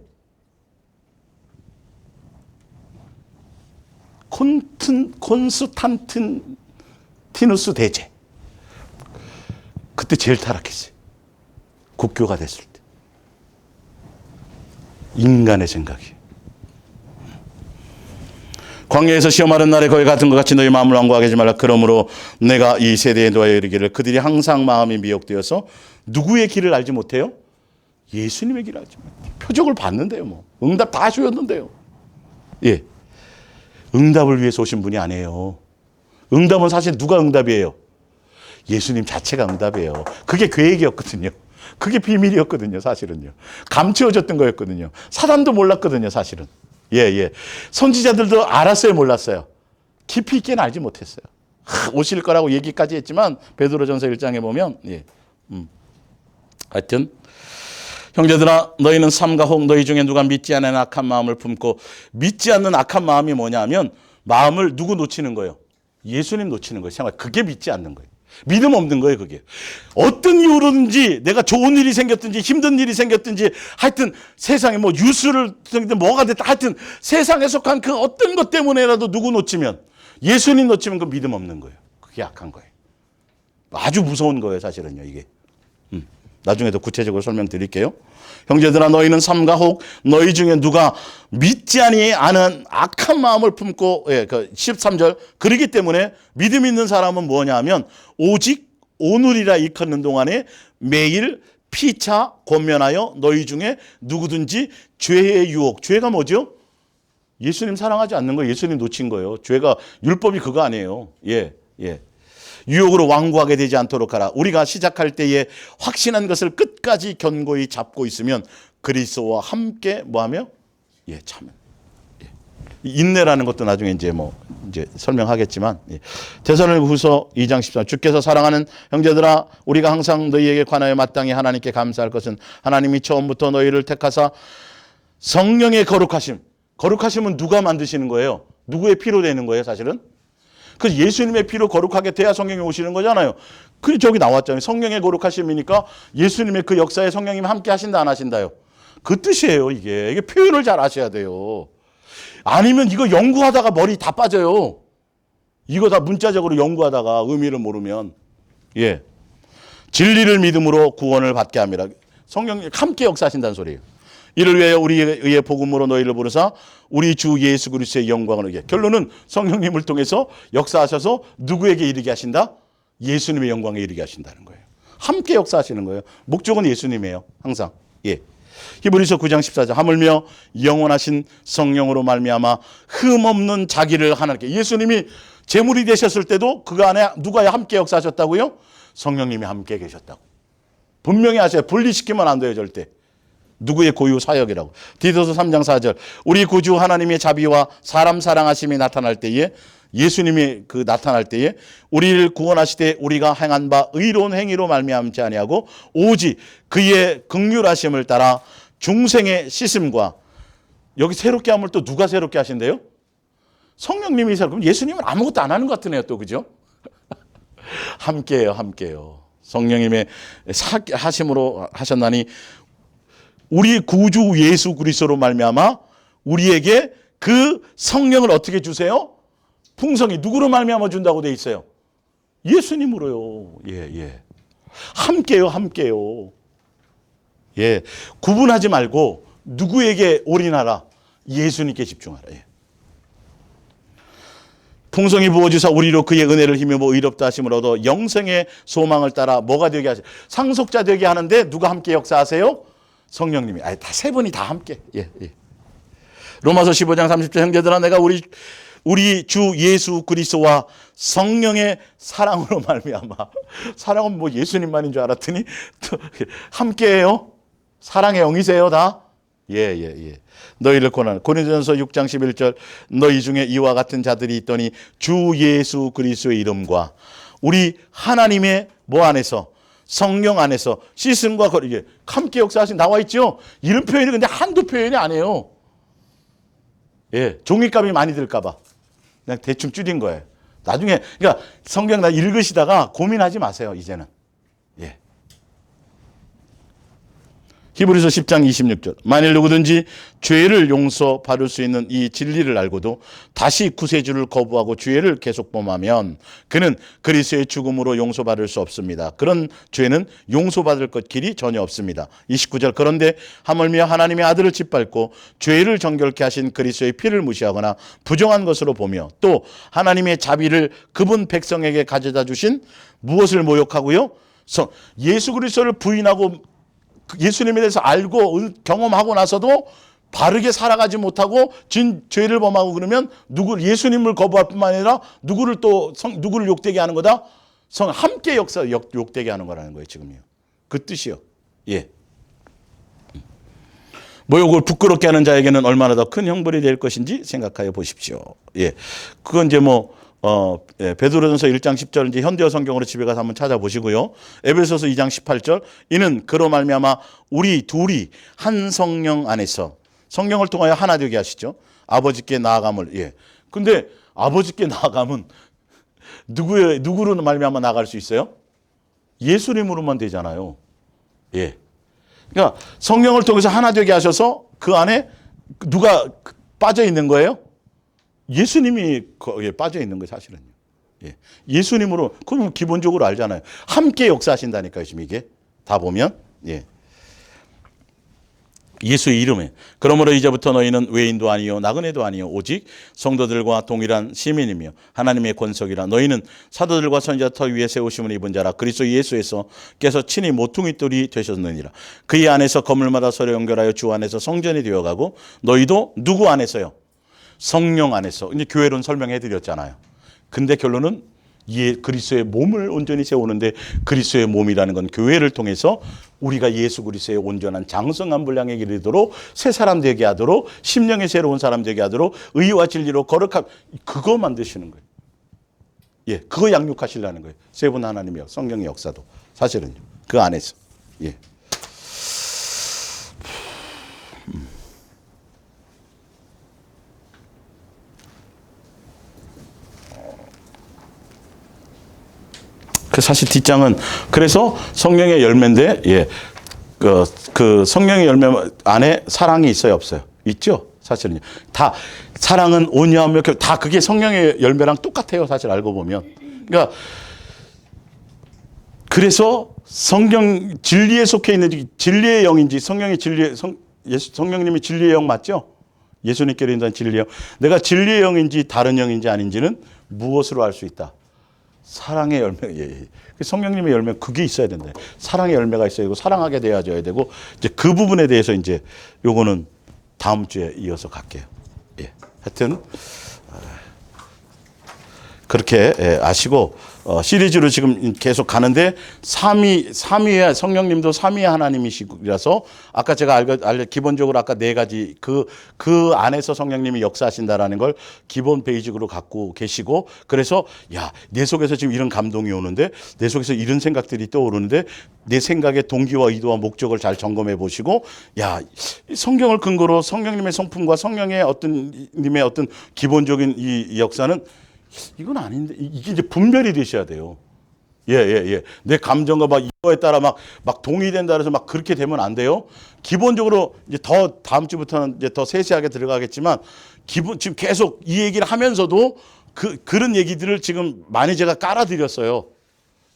Speaker 1: 콘스탄티누스 대제. 그때 제일 타락했어요. 국교가 됐을 때. 인간의 생각이. 광야에서 시험하는 날에 거기 같은 것 같이 너희 마음을 완고하게 하지 말라. 그러므로 내가 이 세대에 놓아 이르기를 그들이 항상 마음이 미혹되어서 누구의 길을 알지 못해요? 예수님의 길을 알지 못해요. 표적을 봤는데요. 뭐 응답 다 주었는데요. 예, 응답을 위해서 오신 분이 아니에요. 응답은 사실 누가 응답이에요? 예수님 자체가 응답이에요. 그게 계획이었거든요. 그게 비밀이었거든요. 사실은요. 감추어졌던 거였거든요. 사람도 몰랐거든요. 사실은. 예. 선지자들도 알았어요, 몰랐어요? 깊이 있게는 알지 못했어요. 오실 거라고 얘기까지 했지만 베드로전서 1장에 보면 하여튼 형제들아 너희는 삼가 혹 너희 중에 누가 믿지 않는 악한 마음을 품고 믿지 않는 악한 마음이 뭐냐면 마음을 누구 놓치는 거예요? 예수님 놓치는 거예요. 생각. 그게 믿지 않는 거예요. 믿음 없는 거예요, 그게. 어떤 이유로든지 내가 좋은 일이 생겼든지 힘든 일이 생겼든지 하여튼 세상에 뭐 뉴스를 듣든 뭐가 됐든 하여튼 세상에 속한 그 어떤 것 때문에라도 누구 놓치면 예수님 놓치면 그 믿음 없는 거예요. 그게 약한 거예요. 아주 무서운 거예요, 사실은요, 이게. 나중에 더 구체적으로 설명드릴게요. 형제들아 너희는 삼가 혹 너희 중에 누가 믿지 않은 악한 마음을 품고 그 13절 그러기 때문에 믿음 있는 사람은 뭐냐 하면 오직 오늘이라 일컫는 동안에 매일 피차 권면하여 너희 중에 누구든지 죄의 유혹. 죄가 뭐죠? 예수님 사랑하지 않는 거 예수님 놓친 거예요. 죄가 율법이 그거 아니에요. 예. 유혹으로 완고하게 되지 않도록 하라. 우리가 시작할 때에 확신한 것을 끝까지 견고히 잡고 있으면 그리스도와 함께 뭐하며? 참여. 인내라는 것도 나중에 이제 설명하겠지만 데살로니가후서 2장 14절 주께서 사랑하는 형제들아 우리가 항상 너희에게 관하여 마땅히 하나님께 감사할 것은 하나님이 처음부터 너희를 택하사 성령의 거룩하심은 누가 만드시는 거예요? 누구의 피로 되는 거예요, 사실은? 그 예수님의 피로 거룩하게 돼야 성령이 오시는 거잖아요. 그 저기 나왔잖아요. 성령의 거룩하심이니까 예수님의 그 역사에 성령님이 함께 하신다 안 하신다요? 그 뜻이에요. 이게 표현을 잘 하셔야 돼요. 아니면 이거 연구하다가 머리 다 빠져요. 이거 다 문자적으로 연구하다가 의미를 모르면 진리를 믿음으로 구원을 받게 함이라. 성령님 함께 역사하신다는 소리예요. 이를 위하여 우리의 복음으로 너희를 부르사 우리 주 예수 그리스도의 영광을 위해. 결론은 성령님을 통해서 역사하셔서 누구에게 이르게 하신다? 예수님의 영광에 이르게 하신다는 거예요. 함께 역사하시는 거예요. 목적은 예수님이에요. 항상. 히브리서 9장 14절 하물며 영원하신 성령으로 말미암아 흠없는 자기를 하나님께. 예수님이 제물이 되셨을 때도 그 안에 누가 함께 역사하셨다고요? 성령님이 함께 계셨다고. 분명히 하셔요. 분리시키면 안 돼요, 절대. 누구의 고유 사역이라고. 디도서 3장 4절 우리 구주 하나님의 자비와 사람 사랑하심이 나타날 때에 예수님이 나타날 때에 우리를 구원하시되 우리가 행한 바 의로운 행위로 말미암지 아니하고 오직 그의 긍휼하심을 따라 중생의 씻음과. 여기 새롭게 함을 또 누가 새롭게 하신대요? 성령님이 새롭게. 그럼 예수님은 아무것도 안 하는 것 같으네요, 또. 그죠? 함께해요. 성령님의 하심으로 하셨나니 우리 구주 예수 그리스도로 말미암아 우리에게 그 성령을 어떻게 주세요? 풍성히. 누구로 말미암아 준다고 돼 있어요? 예수님으로요. 함께요. 구분하지 말고 누구에게 올인하라? 예수님께 집중하라. 풍성히 부어주사 우리로 그의 은혜를 힘입어 의롭다 하심을 얻어 영생의 소망을 따라 뭐가 되게 하세요? 상속자 되게 하는데 누가 함께 역사하세요? 성령님이. 다 세 분이 다 함께. 로마서 15장 30절 형제들아 내가 우리 주 예수 그리스도와 성령의 사랑으로 말미암아. 사랑은 뭐 예수님만인 줄 알았더니 또 함께해요. 사랑의 영이세요, 다. 너희를 권하는 고린도전서 6장 11절 너희 중에 이와 같은 자들이 있더니 주 예수 그리스도의 이름과 우리 하나님의 뭐 안에서? 성령 안에서 씻음과 거리게 함께 역사하신 나와 있죠. 이런 표현이 근데 한두 표현이 아니에요. 종이값이 많이 들까 봐 그냥 대충 줄인 거예요. 나중에 그러니까 성경 다 읽으시다가 고민하지 마세요. 이제는. 예. 히브리서 10장 26절. 만일 누구든지 죄를 용서받을 수 있는 이 진리를 알고도 다시 구세주를 거부하고 죄를 계속 범하면 그는 그리스도의 죽음으로 용서받을 수 없습니다. 그런 죄는 용서받을 것 길이 전혀 없습니다. 29절. 그런데 하물며 하나님의 아들을 짓밟고 죄를 정결케 하신 그리스도의 피를 무시하거나 부정한 것으로 보며 또 하나님의 자비를 그분 백성에게 가져다 주신 무엇을 모욕하고요? 예수 그리스도를 부인하고 예수님에 대해서 알고 경험하고 나서도 바르게 살아가지 못하고 죄를 범하고 그러면 예수님을 거부할 뿐만 아니라 누구를 욕되게 하는 거다? 함께 욕되게 하는 거라는 거예요, 지금요. 그 뜻이요. 예. 모욕을 부끄럽게 하는 자에게는 얼마나 더 큰 형벌이 될 것인지 생각하여 보십시오. 예. 그건 이제 베드로전서 1장 10절 이제 현대어 성경으로 집에 가서 한번 찾아보시고요. 에베소서 2장 18절. 이는 그로 말미암아 우리 둘이 한 성령 안에서 성령을 통하여 하나 되게 하시죠. 아버지께 나아감을. 예. 근데 아버지께 나아감은 누구로 말미암아 나아갈 수 있어요? 예수님으로만 되잖아요. 예. 그러니까 성령을 통해서 하나 되게 하셔서 그 안에 누가 빠져 있는 거예요? 예수님이 거기에 빠져 있는 거예요, 사실은요. 예. 예수님으로, 그럼 기본적으로 알잖아요. 함께 역사하신다니까요, 지금 이게. 다 보면. 예. 예수의 이름에. 그러므로 이제부터 너희는 외인도 아니요 나그네도 아니요 오직 성도들과 동일한 시민이며 하나님의 권속이라. 너희는 사도들과 선지자 터 위에 세우심을 입은 자라. 그리스도 예수께서 친히 모퉁이 돌이 되셨느니라. 그의 안에서 건물마다 서로 연결하여 주 안에서 성전이 되어가고 너희도 누구 안에서요? 성령 안에서. 이제 교회론 설명해 드렸잖아요. 근데 결론은 그리스도의 몸을 온전히 세우는데 그리스도의 몸이라는 건 교회를 통해서 우리가 예수 그리스도의 온전한 장성한 분량에 이르도록 새 사람 되게 하도록 심령의 새로운 사람 되게 하도록 의와 진리로 거룩함, 그거 만드시는 거예요. 예, 그거 양육하시려는 거예요. 세 분 하나님이요, 성령의 역사도 사실은요. 그 안에서. 예. 사실 뒷장은 그래서 성령의 열매인데, 예, 그 성령의 열매 안에 사랑이 있어요, 없어요? 있죠, 사실은요. 다 사랑은 온유하며 다 그게 성령의 열매랑 똑같아요, 사실 알고 보면. 그러니까 그래서 성령 진리에 속해 있는지 진리의 영인지 성령님이 진리의 영 맞죠? 예수님께로 인한 진리의 영. 내가 진리의 영인지 다른 영인지 아닌지는 무엇으로 알 수 있다? 사랑의 열매. 예. 성령님의 열매 그게 있어야 된다. 사랑의 열매가 있어야 되고 사랑하게 되어져야 되고 이제 그 부분에 대해서 이제 요거는 다음 주에 이어서 갈게요. 예. 하여튼 그렇게 아시고 시리즈로 지금 계속 가는데 삼위의 성령님도 삼위의 하나님이시라서 아까 제가 기본적으로 아까 네 가지 그 안에서 성령님이 역사하신다라는 걸 기본 베이직으로 갖고 계시고 그래서 야, 내 속에서 지금 이런 감동이 오는데 내 속에서 이런 생각들이 떠오르는데 내 생각의 동기와 의도와 목적을 잘 점검해 보시고 야, 성경을 근거로 성령님의 성품과 성령의 님의 어떤 기본적인 이 역사는 이건 아닌데 이게 이제 분별이 되셔야 돼요. 예. 내 감정과 막 이거에 따라 막 동의된다 그래서 막 그렇게 되면 안 돼요. 기본적으로 이제 더 다음 주부터는 이제 더 세세하게 들어가겠지만 지금 계속 이 얘기를 하면서도 그런 얘기들을 지금 많이 제가 깔아드렸어요.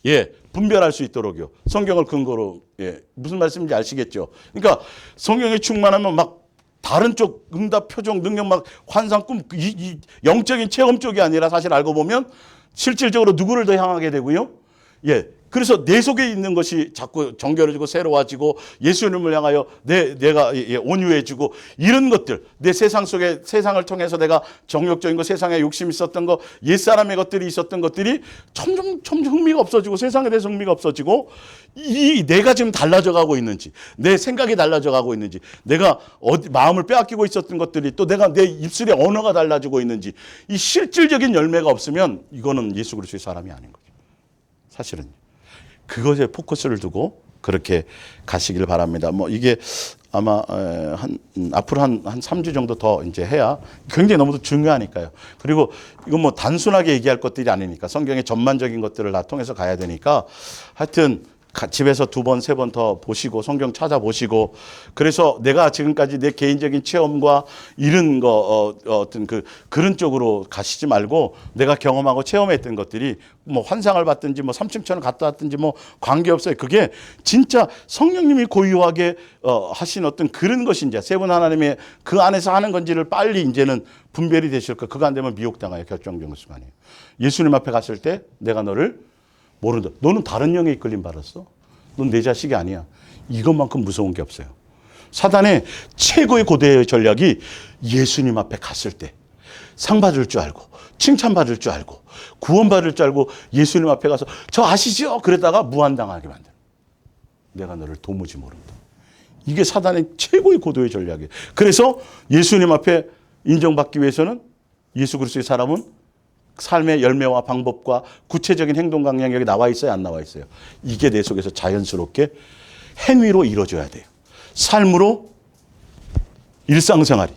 Speaker 1: 예, 분별할 수 있도록요. 성경을 근거로. 예, 무슨 말씀인지 아시겠죠? 그러니까 성령에 충만하면 막 다른 쪽 응답, 표정, 능력, 막 환상, 꿈, 이 영적인 체험 쪽이 아니라 사실 알고 보면 실질적으로 누구를 더 향하게 되고요. 예. 그래서 내 속에 있는 것이 자꾸 정결해지고 새로워지고 예수님을 향하여 내가 온유해지고 이런 것들, 내 세상 속에 세상을 통해서 내가 정욕적인 거, 세상에 욕심이 있었던 거, 옛사람의 것들이 있었던 것들이 점점 흥미가 없어지고 세상에 대해서 흥미가 없어지고 내가 지금 달라져 가고 있는지, 내 생각이 달라져 가고 있는지, 내가 마음을 빼앗기고 있었던 것들이 또 내가 내 입술의 언어가 달라지고 있는지 이 실질적인 열매가 없으면 이거는 예수 그리스도의 사람이 아닌 거죠. 사실은. 그것에 포커스를 두고 그렇게 가시길 바랍니다. 이게 아마 앞으로 한 3주 정도 더 이제 해야 굉장히 너무도 중요하니까요. 그리고 이건 뭐 단순하게 얘기할 것들이 아니니까 성경의 전반적인 것들을 다 통해서 가야 되니까 하여튼 집에서 2번, 3번 더 보시고 성경 찾아보시고 그래서 내가 지금까지 내 개인적인 체험과 이런 거 어떤 그런 쪽으로 가시지 말고 내가 경험하고 체험했던 것들이 뭐 환상을 받든지 뭐 삼층천을 갔다 왔든지 뭐 관계없어요. 그게 진짜 성령님이 고유하게 하신 어떤 그런 것인지 세 분 하나님의 그 안에서 하는 건지를 빨리 이제는 분별이 되실 거. 그거 안 되면 미혹당해요. 결정적인 순간이에요. 예수님 앞에 갔을 때 내가 너를 모른다. 너는 다른 영에 이끌림 받았어. 넌 내 자식이 아니야. 이것만큼 무서운 게 없어요. 사단의 최고의 고대의 전략이 예수님 앞에 갔을 때 상 받을 줄 알고 칭찬 받을 줄 알고 구원 받을 줄 알고 예수님 앞에 가서 저 아시죠? 그러다가 무한당하게 만드는. 내가 너를 도무지 모른다. 이게 사단의 최고의 고도의 전략이에요. 그래서 예수님 앞에 인정받기 위해서는 예수 그리스도의 사람은 삶의 열매와 방법과 구체적인 행동 강령이 여기 나와 있어요? 안 나와 있어요? 이게 내 속에서 자연스럽게 행위로 이루어져야 돼요. 삶으로 일상생활이.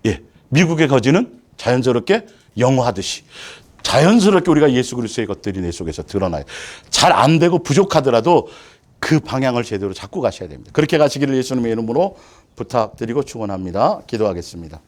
Speaker 1: 예, 미국의 거지는 자연스럽게 영어하듯이 자연스럽게 우리가 예수 그리스도의 것들이 내 속에서 드러나요. 잘 안 되고 부족하더라도 그 방향을 제대로 잡고 가셔야 됩니다. 그렇게 가시기를 예수님의 이름으로 부탁드리고 축원합니다. 기도하겠습니다.